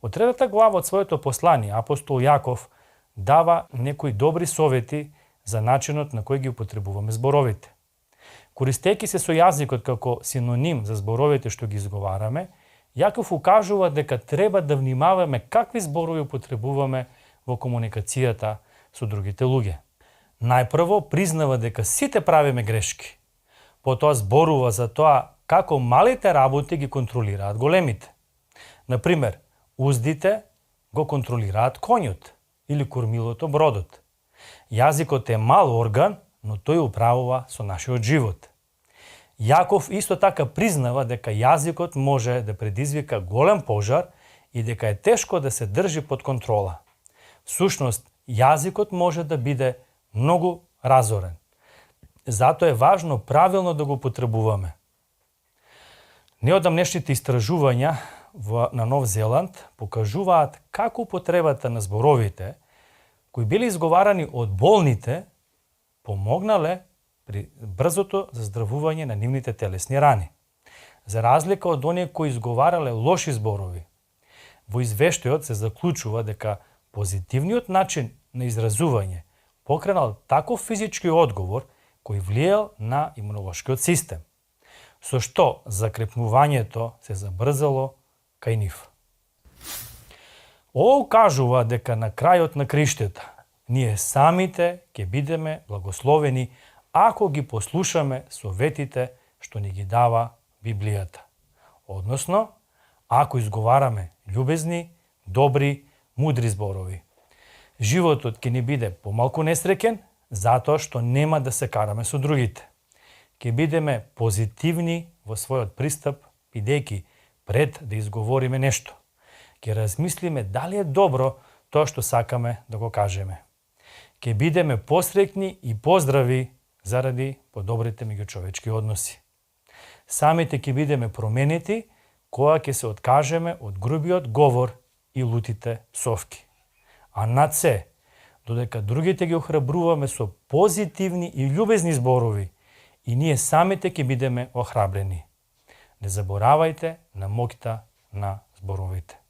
Speaker 6: Во 3 глава од своето послание апостол Јаков дава некои добри совети за начинот на кој ги употребуваме зборовите. Користејќи се со јазикот како синоним за зборовите што ги изговараме, Јаков укажува дека треба да внимаваме какви зборови употребуваме во комуникацијата со другите луѓе. Најпрво признава дека сите правиме грешки. Потоа зборува за тоа како малите работи ги контролираат големите. Например, уздите го контролираат коњот или кормилото бродот. Јазикот е мал орган, но тој управува со нашиот живот. Јаков исто така признава дека јазикот може да предизвика голем пожар и дека е тешко да се држи под контрола. Всушност, јазикот може да биде многу разорен. Затоа е важно правилно да го употребуваме. Неодамнешните истражувања на Нов Зеланд покажуваат како употребата на зборовите, кои били изговарани од болните, помогнале при брзото заздравување на нивните телесни рани. За разлика од оние кои изговарале лоши зборови, во извештајот се заклучува дека позитивниот начин на изразување покренал таков физички одговор кој влијал на имунолошкиот систем, со што закрепнувањето се забрзало кај нив. Ово укажува дека на крајот на криштето ние самите ќе бидеме благословени ако ги послушаме советите што ни ги дава Библијата. Односно, ако изговараме љубезни, добри, мудри зборови. Животот ќе ни биде помалку несреќен, затоа што нема да се караме со другите. Ќе бидеме позитивни во својот пристап, бидејќи пред да изговориме нешто, ќе размислиме дали е добро тоа што сакаме да го кажеме. Ќе бидеме посреќни и поздрави заради подобрите меѓучовечки односи. Самите ќе бидеме променети кога ќе се откажеме од грубиот говор и лутите псовки. А над се, додека другите ги охрабруваме со позитивни и љубезни зборови, и ние самите ќе бидеме охрабрени. Не заборавајте на моќта на зборовите.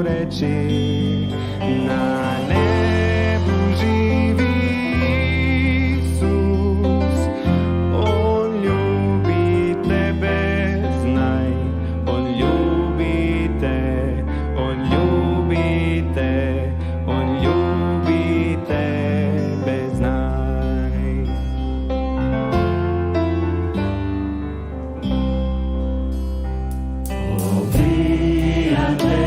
Speaker 7: reči, na nebu živi Isus, on ljubi tebe, znaj, on ljubi te, on ljubi te, on ljubi tebe, znaj. O prijatelju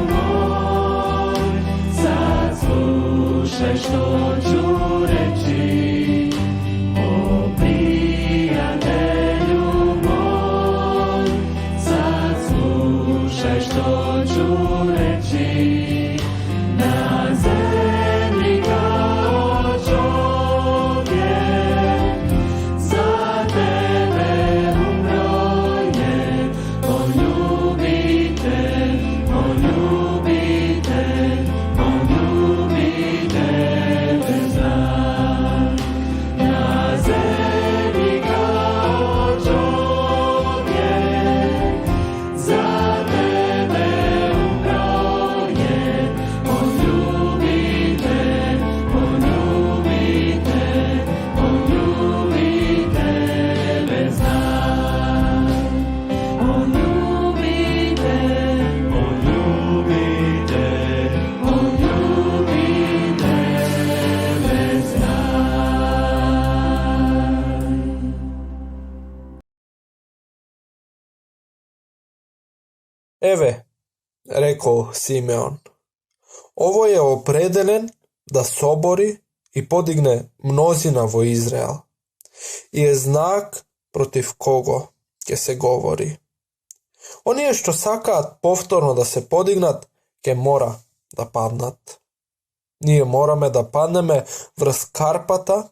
Speaker 7: moj, sad slušaj što ću reći. O prijatelju moj, sad slušaj što ću reći. Na zemlji kao čovjek, za tebe umro je. On ljubi te, on ljubi te, on ljubi tebe, znaj. Na zemlji kao čovjek, za tebe umro je. On ljubi te, on ljubi te, on ljubi tebe, znaj. On ljubi te, on ljubi te, on ljubi tebe, znaj.
Speaker 8: Eve, rekao Simeon, ovo je opredeljen da sobori i podigne mnozina vo Izrael. I je znak protiv kogo ke se govori. On je što sakat povtorno da se podignat, ke mora da padnat. Nije morame da padneme vrz Karpata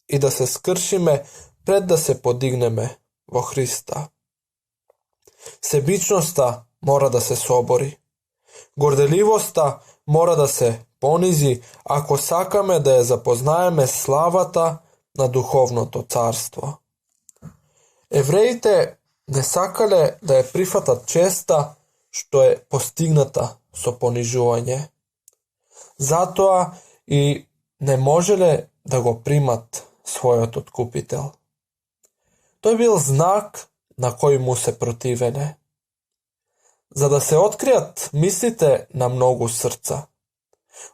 Speaker 8: i da se skršime pred da se podigneme vo Hrista. Sebičnosta mora da se sobori. Gordeljivosta mora da se ponizi ako sakame da je zapoznajeme slavata na duhovno to carstvo. Evrejite ne sakale da je prihvatat česta što je postignata so ponižuvanje. Zato i ne možele da go primat svojot otkupitelj. To je bil znak na koji mu se protivene. Za da se otkrijat mislite na mnogu srca.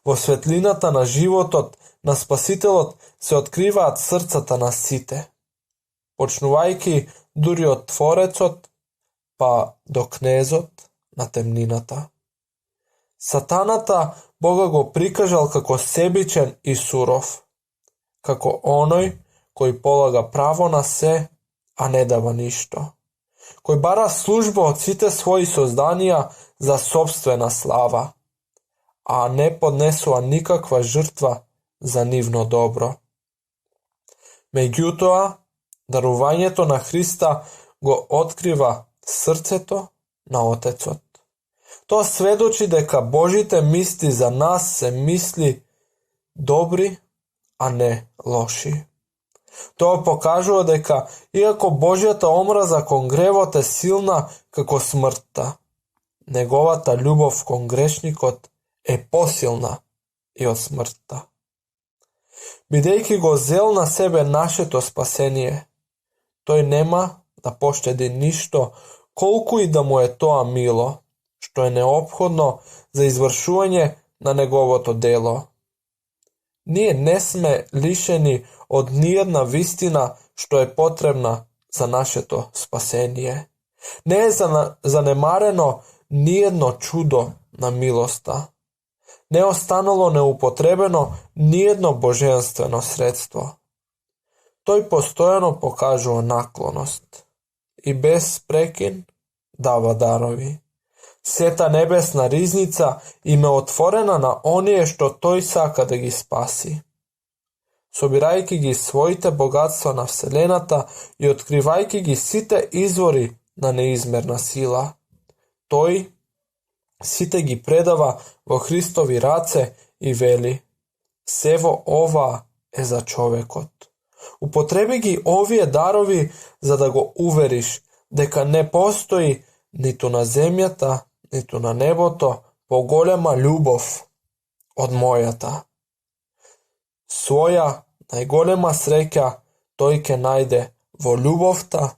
Speaker 8: Vo svetlinata na životot, na spasitelot se otkrivaat srcata na site. Počnuvajki duri od tvorecot, pa do knezot na temninata. Satanata Boga go prikažal kako sebičen i surov, kako onoj koji polaga pravo na se, a ne dava ništo, koji bara službu od svite svojih sozdanija za sopstvena slava, a ne podnesua nikakva žrtva za nivno dobro. Međutoa, darovanjeto na Hrista go otkriva srceto na Otecot. To svedoči deka Božite misli za nas se misli dobri, a ne loši. To pokažuje deka, iako Božjata omraza kongrevote silna kako smrta, negovata ljubov kon grešnikot je posilna i od smrta. Bidejki go zel na sebe naše to spasenije, toj nema da poštedi ništo, kolku i da mu je to milo, što je neophodno za izvršuvanje na njegovo to delo. Nije nesme lišeni od nijedna vistina što je potrebna za naše to spasenije. Ne je zanemareno nijedno čudo na milosta. Ne ostanalo neupotrebeno nijedno boženstveno sredstvo. To i postojano pokažu naklonost i bez prekin dava darovi. Sveta nebesna riznica im je otvorena na onije što toj saka da gi spasi. Sobirajki gi svojite bogatstva na vselenata i otkrivajki gi site izvori na neizmerna sila. Toj site gi predava vo Hristovi race i veli: sevo ova je za čovekot. Upotrebi gi ovije darovi za da go uveriš deka ne postoji ni tu na zemljata, ni tu na neboto, поголема љубов од мојата. Своја најголема среќа тој ќе најде во љубовта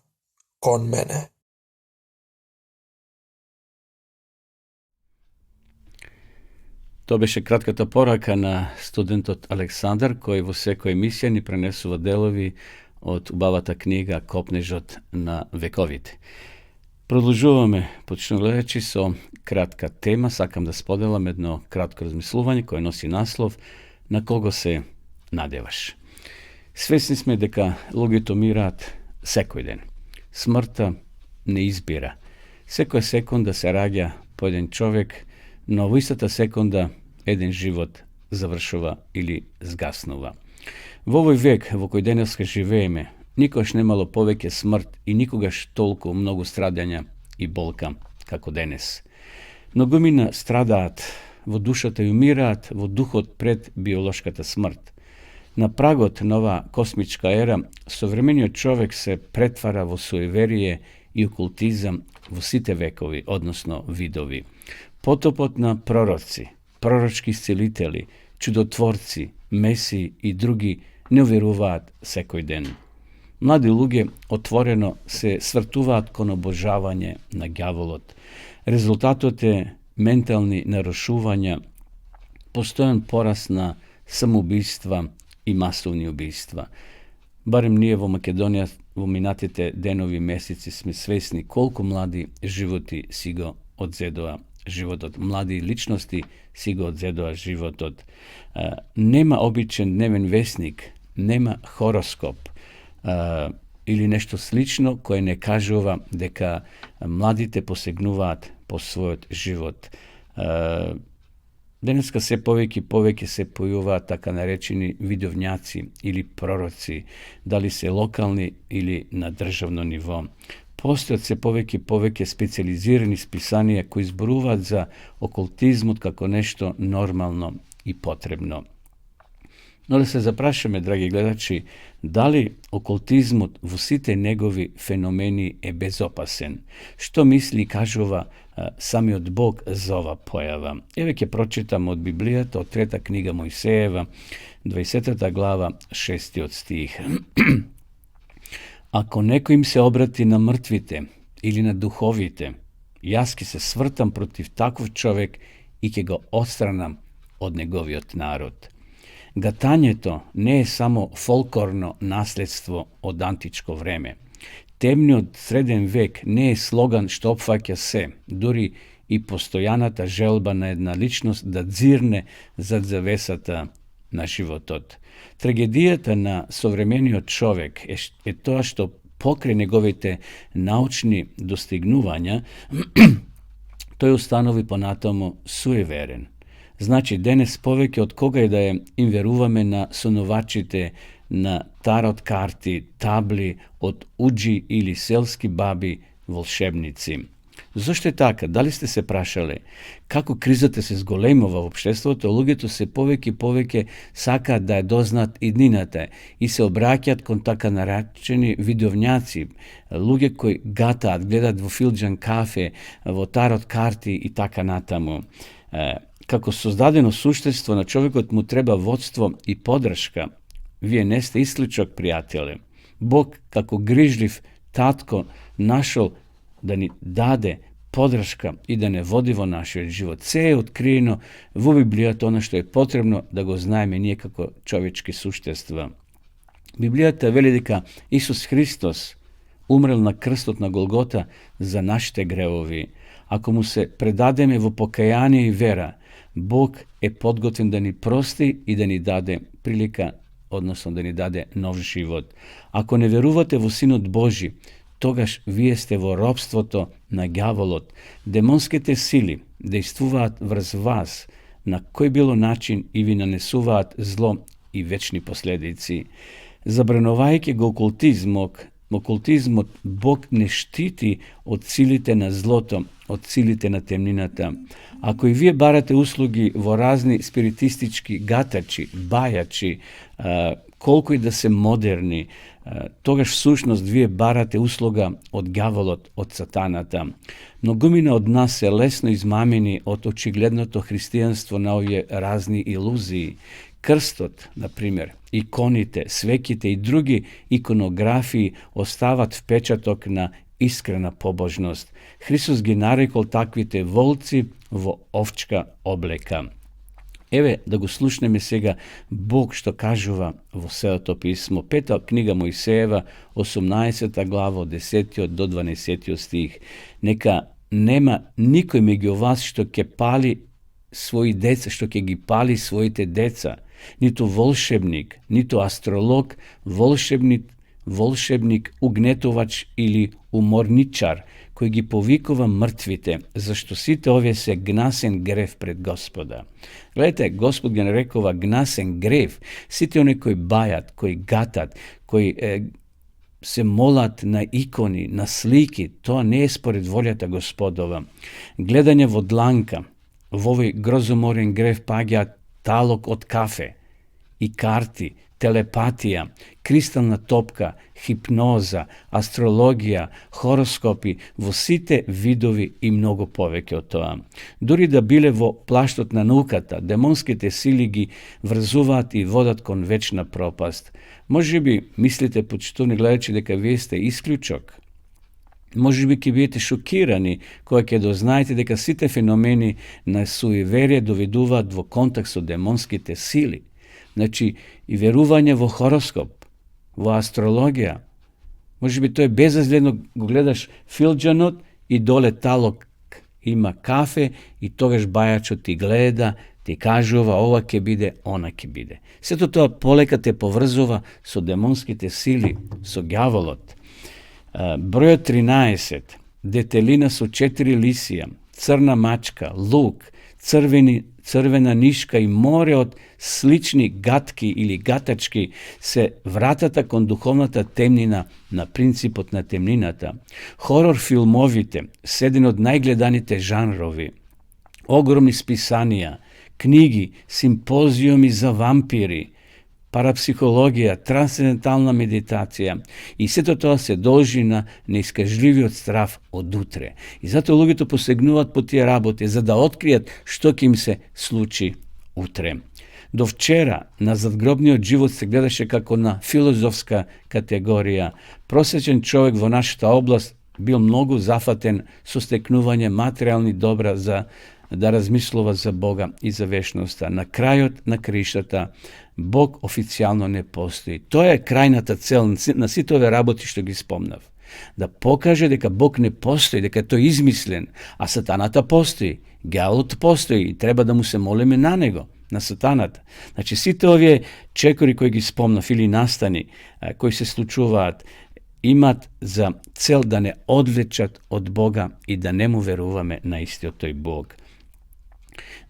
Speaker 8: кон мене.
Speaker 1: To беше кратката порака на студентот Александар, кој во секоја емисија ни пренесува делови од убавата книга Копнежот на вековите. Продолжуваме, почнуваме гледачи, со кратка тема. Сакам да споделам едно кратко размислување кој носи наслов "На кого се надеваш?" Свесни сме дека луѓето умираат секој ден. Смртта не избира. Секоја секунда се раѓа по еден човек, но во истата секунда еден живот завршува или згаснува. Во овој век во кој денеска живееме, никогаш немало повеќе смрт и никогаш толку многу страдања и болка како денес. Многумина страдаат во душата и умираат во духот пред биолошката смрт. На прагот на ова космичка ера, современиот човек се претвара во суеверие и окултизам во сите векови, односно видови. Потопот на пророци, пророчки исцелители, чудотворци, месии и други не уверуваат секој ден. Млади луѓе отворено се свртуваат кон обожавање на ѓаволот. Резултатот е ментални нарушувања, постојан пораст на самоубиства и масовни убиства. Барем ние во Македонија во минатите денови и месеци сме свесни колку млади животи си го одзедоа животот. Млади личности си го одзедоа животот. Нема обичен дневен весник, нема хороскоп или нешто слично кое не кажува дека младите посегнуваат по својот живот. Денеска се повеќе се појавуваат така наречени видовњаци или пророци, дали се локални или на државно ниво. Постојат се повеќе специализирани списанија кои зборуваат за окултизмот како нешто нормално и потребно. Но да се запрашаме, драги гледачи, дали окултизмот во сите негови феномени е безопасен? Што мисли и кажува самиот Бог за ова појава? Еве ќе прочитам од Библијата, од 3 книга Мојсеева, 20 глава, 6 стих. Ако некој им се обрати на мртвите или на духовите, јас ќе се свртам против таков човек и ќе го отстранам од неговиот народ. Гатањето не е само фолклорно наследство од античко време. Темниот среден век не е слоган што опфаќа се, дури и постојаната желба на една личност да дзирне зад завесата на животот. Трагедијата на современиот човек е тоа што покрај неговите научни достигнувања тој установи понатаму суеверен. Значи, денес повеќе од кога и да е им веруваме на сонувачите, на тарот карти, табли од уџи или селски баби, волшебници. Зошто е така? Дали сте се прашале? Како кризата се зголемува во општеството, луѓето се повеќе сакаат да ја дознаат иднината и се обраќаат кон така наречени видовњаци, луѓе кои гатаат, гледаат во филџан кафе, во тарот карти и така натаму. Како создадено суштество на човекот му треба водство и подршка. Вие не сте исклучок, пријателе. Бог, како грижлив татко, нашол да ни даде подршка и да не води во нашиот живот. Се е откриено во Библијата она што е потребно да го знаеме ние како човечки суштества. Библијата вели дека Исус Христос умрел на крстот на Голгота за нашите гревови. Ако му се предадеме во покаяние и вера, Бог е подготвен да ни прости и да ни даде прилика, односно да ни даде нов живот. Ако не верувате во Синот Божи, тогаш вие сте во робството на ѓаволот. Демонските сили дејствуваат врз вас на кој било начин и ви нанесуваат зло и вечни последици. Забранувајќи го окултизмот, Бог не штити од силите на злото, од силите на темнината. Ако и вие барате услуги во разни спиритистички гатачи, бајачи, колку и да се модерни, Тогаш всушност вие барате услуга од гјаволот, од сатаната. Многумина од нас се лесно измамени од очигледното христијанство на овие разни илузии. Крстот, например, иконите, свеките и други иконографии остават впечаток на искрена побожност. Христос ги нарекол таквите волци во овчка облека. Еве да го слушнеме сега Бог што кажува во Светото писмо. Пета книга Мојсеева, 18 глава, од 10 до 12 стих. Нека нема никој меѓу вас што ќе пали своји деца, што ќе ги пали своите деца, ниту волшебник, ниту астролог, волшебник, угнетувач или уморничар, кој ги повикува мртвите, зашто сите овие се гнасен грев пред Господа. Гледате, Господ ги нарекува гнасен грев. Сите они кои бајат, кои гатат, кои се молат на икони, на слики, тоа не е според волјата Господова. Гледање во дланка, во овој грозоморен грев паѓа талок од кафе и карти, телепатија, кристална топка, хипноза, астрологија, хороскопи, во сите видови и многу повеќе од тоа. Дури да биле во плаштот на науката, демонските сили ги врзуваат и водат кон вечна пропаст. Може би мислите, почитувани гледачи, дека вие сте исклучок. Може би ќе бидете шокирани кога ќе дознаете дека сите феномени на суеверие доведуваат во контакт со демонските сили. Значи, и верување во хороскоп, во астрологија. Може би тоа е безазледно, го гледаш филџанот и доле талок има кафе и тогаш бајачот ти гледа, ти кажува ова ќе биде, она ќе биде. Сето тоа полека те поврзува со демонските сили, со ѓаволот. Бројот 13, детелина со 4 лисија, црна мачка, лук, црвена нишка и море од слични гатки или гатачки се вратата кон духовната темнина на принципот на темнината. Хорор филмовите се еден од најгледаните жанрови. Огромни списанија, книги, симпозиуми за вампири, парапсихологија, трансцендентална медитација и сето тоа се должи на неискажливиот страв од утре. И затоа луѓето посегнуваат по тие работи за да откријат што ќе им се случи утре. До вчера на задгробниот живот се гледаше како на филозофска категорија. Просечен човек во нашата област бил многу зафатен со стекнување материјални добра за да размислува за Бога и за вечноста. На крајот на кришата Бог официјално не постои. Тоа е крајната цел на сите овие работи што ги спомнав. Да покаже дека Бог не постои, дека тој е измислен, а сатаната постои, ѓаволот постои и треба да му се молиме на него, на сатаната. Значи сите овие чекори кои ги спомнав или настани кои се случуваат имат за цел да не одвлечат од Бога и да не му веруваме на истиот тој Бог.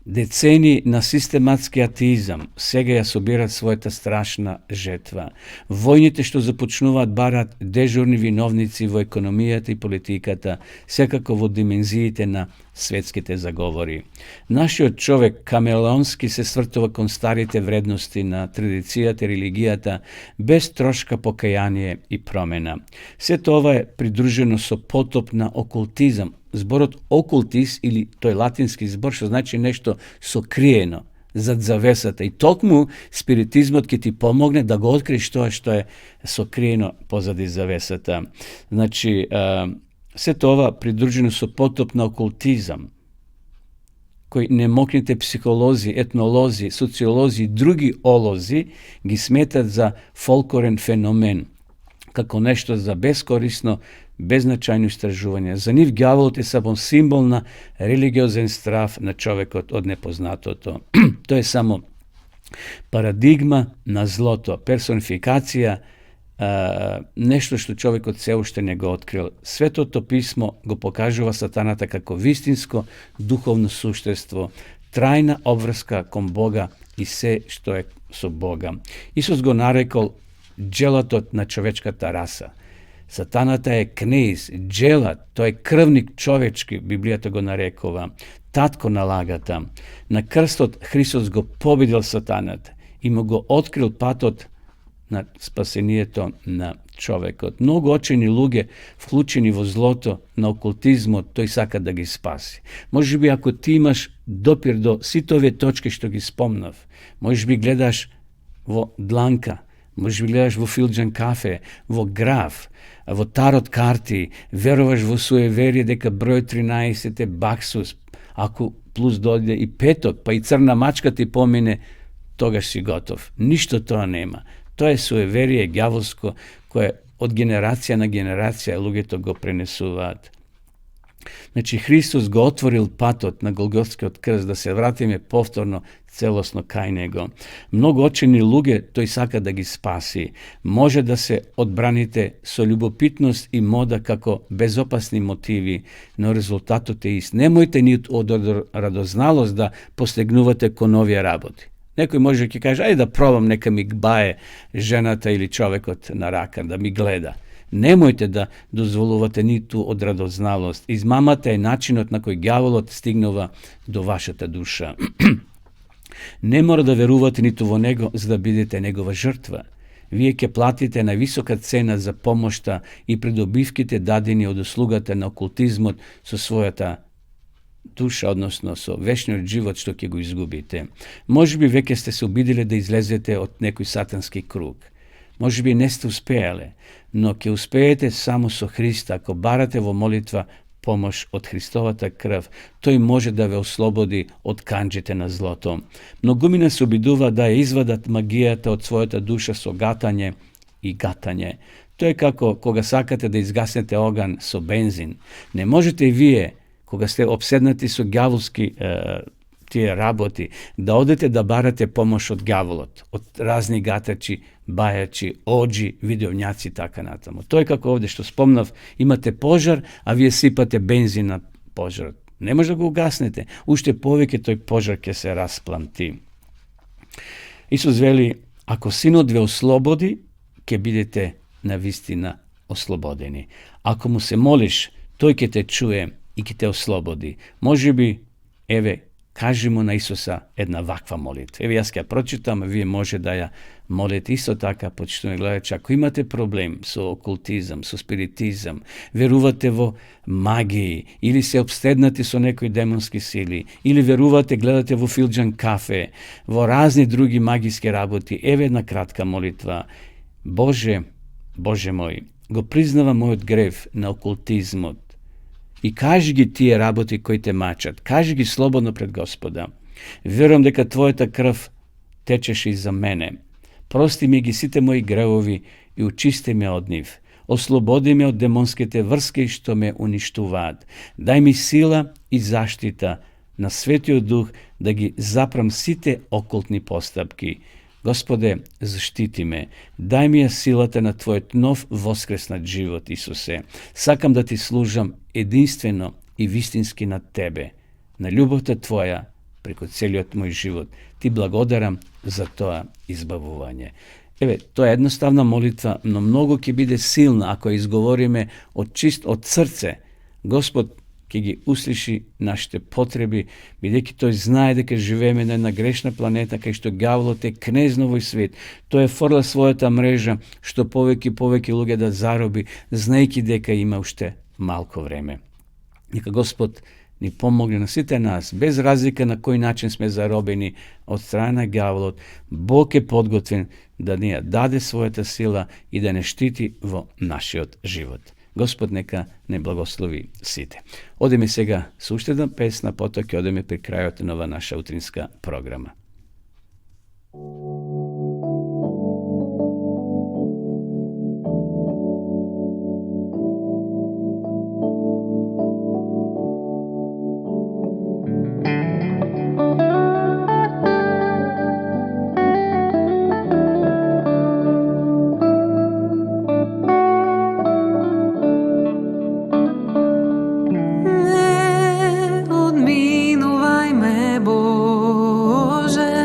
Speaker 1: Децени на систематски атеизам сега ја собират својата страшна жетва. Војните што започнуваат барат дежурни виновници во економијата и политиката, секако во димензиите на светските заговори. Нашиот човек камелеонски се свртува кон старите вредности на традицијата и религијата без трошка покаяние и промена. Сето ова е придружено со потоп на окултизам. Зборот окултис или тој латински збор што значи нешто сокриено зад завесата и токму спиритизмот ќе ти помогне да го откриеш тоа што е сокриено позади завесата. Значи сето ова придружено со потоп на окултизам кој немокните психолози, етнолози, социолози и други олози ги сметат за фолклорен феномен, како нешто за бескорисно, беззначајно истражување. За нив ѓаволот е само символ на религиозен страв на човекот од непознатото. Тоа е само парадигма на злото, персонификација, нешто што човекот се уште не го открил. Светото писмо го покажува сатаната како вистинско духовно суштество, трајна обврска кон Бога и се што е со Бога. Исус го нарекол джелатот на човечката раса. Сатаната е кнез, джелат, тој е крвник човечки, Библијата го нарекува, татко на лагата. На крстот Христос го победил сатаната и му го открил патот na spasението на човекот. Многу очени луѓе вклучени во злото, на окултизмот, тој сака да ги спаси. Може би ако ти имаш допир до сите овие точки што ги спомнав, може би гледаш во дланка, може би гледаш во филџан кафе, во граф, во тарот карти, веруваш во суеверие дека број 13 е баксус, ако плюс дојде и петот, па и црна мачка ти помине, тогаш си готов. Ништо тоа нема. Тоа е суеверие ѓаволско, кое од генерација на генерација луѓето го пренесуваат. Значи, Христос го отворил патот на Голготскиот крст да се вратиме повторно целосно кај Него. Многу очени луѓе тој сака да ги спаси. Може да се одбраните со љубопитност и мода како безопасни мотиви, но резултатот е ист. Немојте ни од радозналост да постигнувате кон овие работи. Некој може да ќе каже, ајде да пробам, нека ми бае жената или човекот на рака, да ми гледа. Немојте да дозволувате ниту од радозналост. Измамата е начинот на кој ѓаволот стигнува до вашата душа. Не мора да верувате ниту во него за да бидете негова жртва. Вие ќе платите највисока цена за помошта и придобивките дадени од услугата на окултизмот со својата душа, односно со вечниот живот што ќе го изгубите. Може би веќе сте се обидиле да излезете од некој сатански круг. Може би не сте успеале, но ќе успеете само со Христа, ако барате во молитва помош од Христовата крв. Тој може да ве ослободи од канџите на злото. Многумина се обидува да ја извадат магијата од својата душа со гатање и гатање. Тоа е како кога сакате да изгаснете оган со бензин. Не можете и вие, кога сте обседнати со ѓаволски тие работи, да одете да барате помош од ѓаволот, од разни гатачи, бајачи, оџи, видеовњаци и така натаму. Тоа е како овде што спомнав, имате пожар, а вие сипате бензин на пожарот. Не може да го угаснете, уште повеќе тој пожар ќе се распланти. Исус вели, ако Синот ве ослободи, ќе бидете навистина ослободени. Ако му се молиш, тој ќе те чуе и ќе те ослободи. Може би, еве, кажи му на Исуса една ваква молитва. Еве, јас ќе ја прочитам, вие може да ја молите исто така, почитувани гледачи. Ако имате проблем со окултизам, со спиритизам, верувате во магии, или се обстеднати со некои демонски сили, или верувате, гледате во филџан кафе, во разни други магиски работи, еве една кратка молитва. Боже, Боже мој, го признавам мојот грев на окултизмот, и кажи ги тие работи кои те мачат. Кажи ги слободно пред Господа. Верувам дека Твојата крв течеше и за мене. Прости ми ги сите мои гревови и очисти ме од нив. Ослободи ме од демонските врски што ме уништуваат. Дај ми сила и заштита на Светиот Дух да ги запрам сите окултни постапки. Господе, заштити ме. Дај ми ја силата на Твојот нов воскреснат живот, Исусе. Сакам да Ти служам единствено и вистински на Тебе, на љубовта Твоја преку целиот мој живот. Ти благодарам за тоа избавување. Еве, тоа е едноставна молитва, но многу ќе биде силна ако ја изговориме од срце. Господ ќе ги услиши нашите потреби, бидејќи тој знае дека живееме на една грешна планета кај што ѓаволот е кнез на овој свет. Тој фрла својата мрежа што повеќе и повеќе луѓе да зароби, знаејќи дека има уште малку време. Нека Господ ни помогне на сите нас, без разлика на кој начин сме заробени од страна на ѓаволот. Бог е подготвен да ни ја даде својата сила и да не штити во нашиот живот. Господ нека не благослови сите. Одеме сега со уште една песна, потоа ќе одеме при крајот на ова наша утринска програма.
Speaker 5: Odminувај ме, Боже,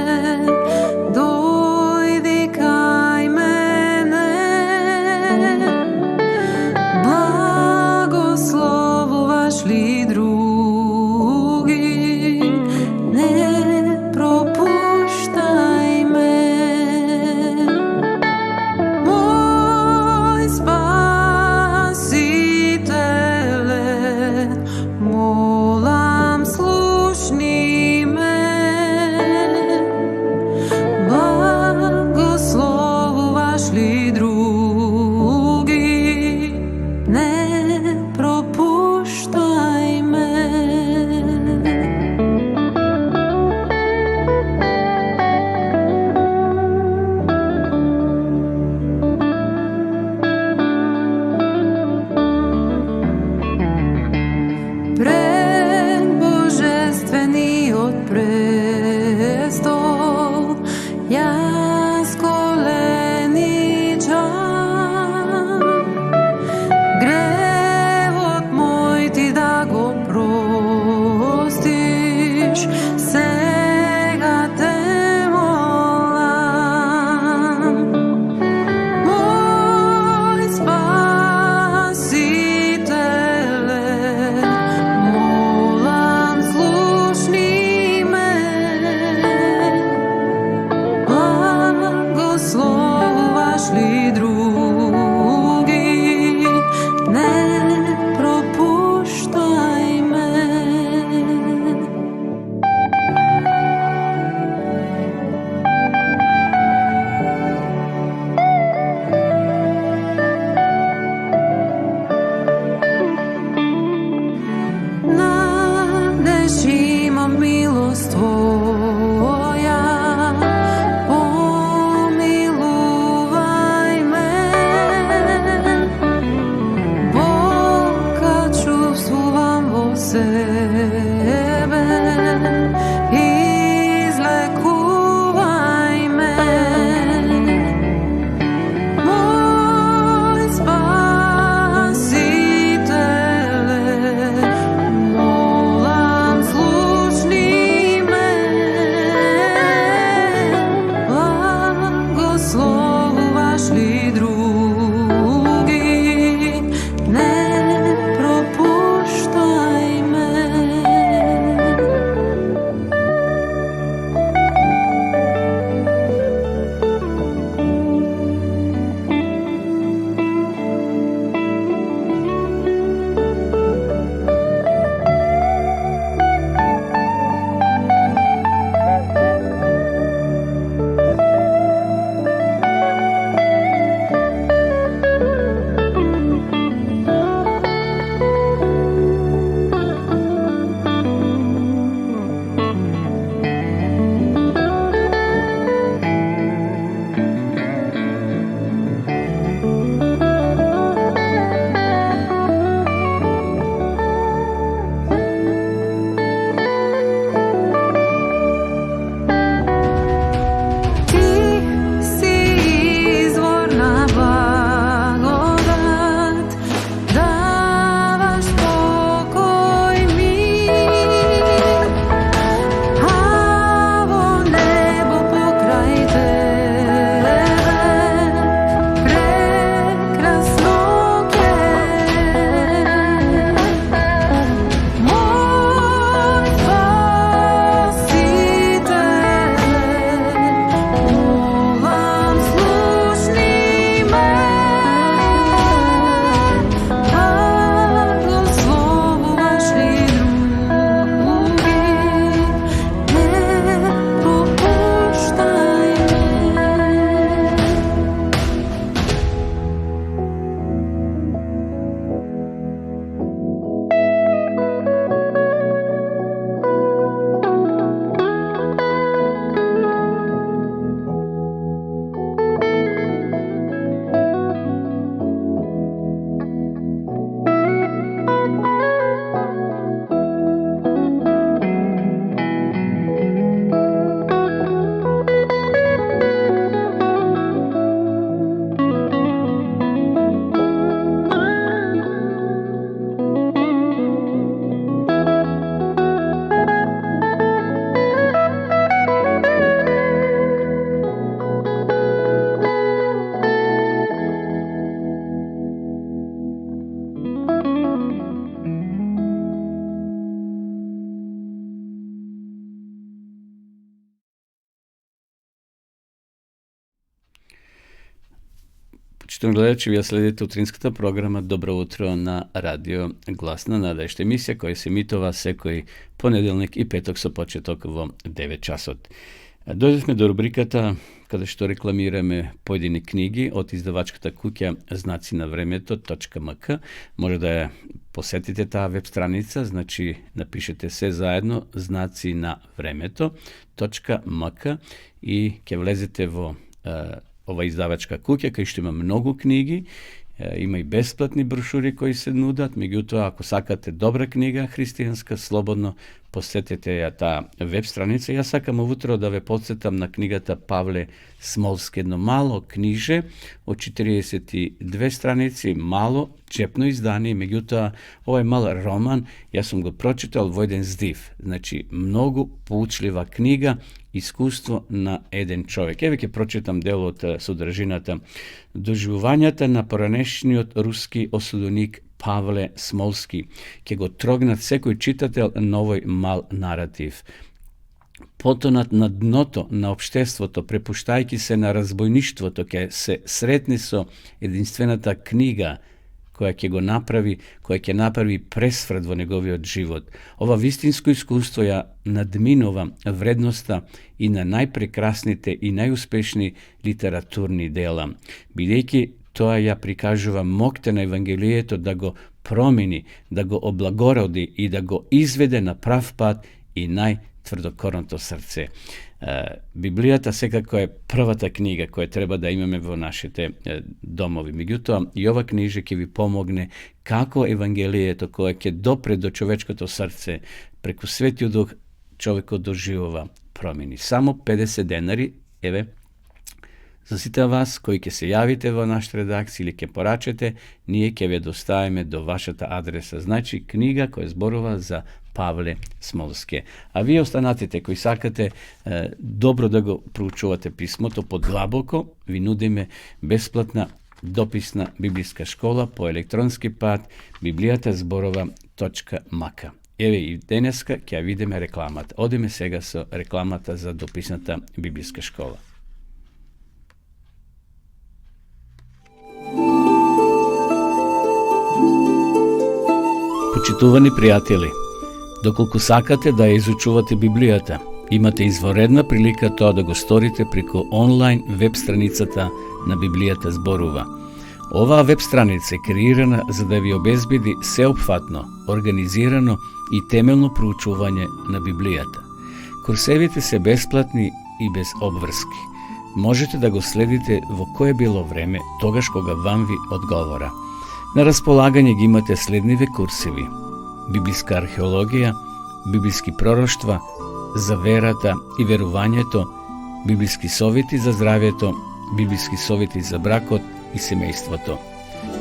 Speaker 5: sebe, izlekuvaj me. Moj Spasitele, molam slušni me. Blagoslovaš li drugi, ne propuštaj me.
Speaker 1: Почитам гледачи, вие следите утринската програма Добро утро на радио Гласна надежда. Емисија која се емитува секој понеделник и петок со почеток во 9 часот. Дојдовме до рубриката каде што рекламираме поедини книги од издавачката куќа Знаци на времето.мк. Може да ја посетите таа веб страница, значи напишете се заедно Знаци на времето.мк и ќе влезете во ова издавачка куќа, кај што има многу книги, има и бесплатни брошури кои се нудат, меѓутоа ако сакате добра книга христијанска, слободно посетете ја таа веб страница. Јас сакам увутро да ве подсетам на книгата Павле Смолски, едно мало книже од 42 страници, мало, чепно издание, меѓутоа овој мал роман, јас сум го прочитал во еден здив. Значи, многу поучлива книга, искуство на еден човек. Еве ќе прочитам дел од содржината. Доживувањата на поранешниот руски осуденик Павле Смолски ќе го трогнат секој читател на овој мал наратив. Потонат на дното на општеството, препуштајќи се на разбойништвото, ќе се сретни со единствената книга која ќе направи пресврат во неговиот живот. Ова вистинско искуство ја надминува вредноста и на најпрекрасните и најуспешни литературни дела, бидејќи тоа ја прикажува моќта на Евангелието да го промени, да го облагороди и да го изведе на прав пат i najtvrdokoronto srce. Библијата секако е првата книга која треба да имаме во нашите домови. Меѓутоа, и ова книжа ќе ви помогне како Евангелието кое ќе допре до човечкото срце преку Светиот Дух човекот доживува промени. Само 50 денари, еве, за сите вас кои ќе се јавите во нашата редакција или ќе порачете, ние ќе ве доставиме до вашата адреса. Значи, книга која зборува за Павле Смолске. А вие останатите кои сакате добро да го проучувате писмото подлабоко, ви нудиме бесплатна дописна библиска школа по електронски пат bibliјатазборова.mk. Еве и денеска ќе видиме рекламата. Одиме сега со рекламата за дописната библиска школа. Почитувани пријатели, доколку сакате да ја изучувате Библијата, имате изворедна прилика тоа да го сторите преку онлайн веб страницата на Библијата зборува. Оваа веб страница е креирана за да ви обезбеди сеопфатно, организирано и темелно проучување на Библијата. Курсевите се бесплатни и без обврски. Можете да го следите во кое било време, тогаш кога вам ви одговора. На располагање ги имате следниве курсеви: библиска археологија, библиски пророштва, за верата и верувањето, библиски совети за здравјето, библиски совети за бракот и семејството.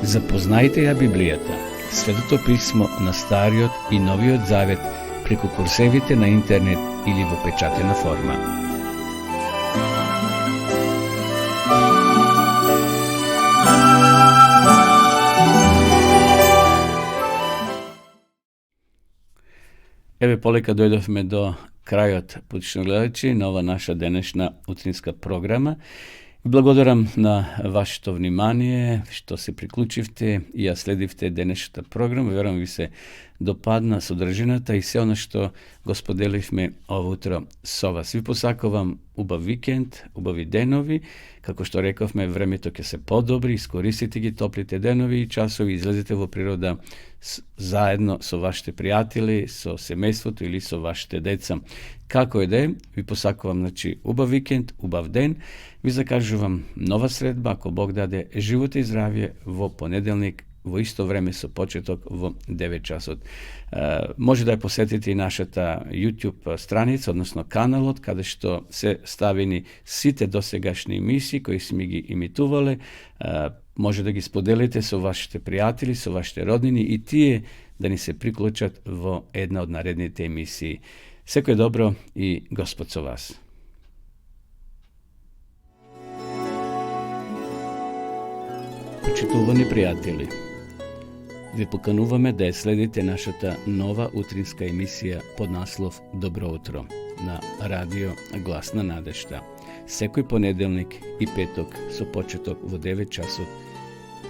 Speaker 1: Запознајте ја Библијата, Светото писмо на Стариот и Новиот Завет преку курсевите на интернет или во печатена форма. Еве полека дојдовме до крајот, потично гледачи, на ова наша денешна утринска програма. Благодарам на вашето внимание, што се приклучивте и ја следивте денешната програма. Верувам ви се допадна содржината и се оно што го споделивме ово утро со вас. Ви посакувам убав викенд, убави денови. Како што рековме, времето ќе се подобри, искористите ги топлите денови и часови, излезете во природа заедно со вашите пријатели, со семејството или со вашите деца. Како е да е, ви посакувам, значи, убав викенд, убав ден. Ви закажувам нова средба, ако Бог даде, живот и здравје во понеделник, во исто време со почеток во 9 часот. Може да ја посетите и нашата YouTube страница, односно каналот, каде што се ставени сите досегашни емисии кои сме ги имитувале. Може да ги споделите со вашите пријатели, со вашите роднини и тие да ни се приклучат во една од наредните емисии. Секој добро и Господ со вас. Почитувани пријатели, ви покануваме да ја следите нашата нова утринска емисија под наслов Добро утро на радио Глас на надежта. Секој понеделник и петок со почеток во 9 часот.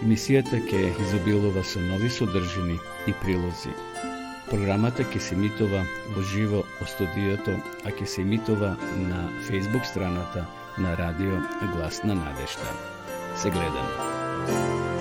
Speaker 1: Емисијата ќе изобилува со нови содржини и прилози. Програмата ќе се емитува во живо од студиото, а ќе се емитува на Facebook страната на радио Глас на надежта. Се гледаме.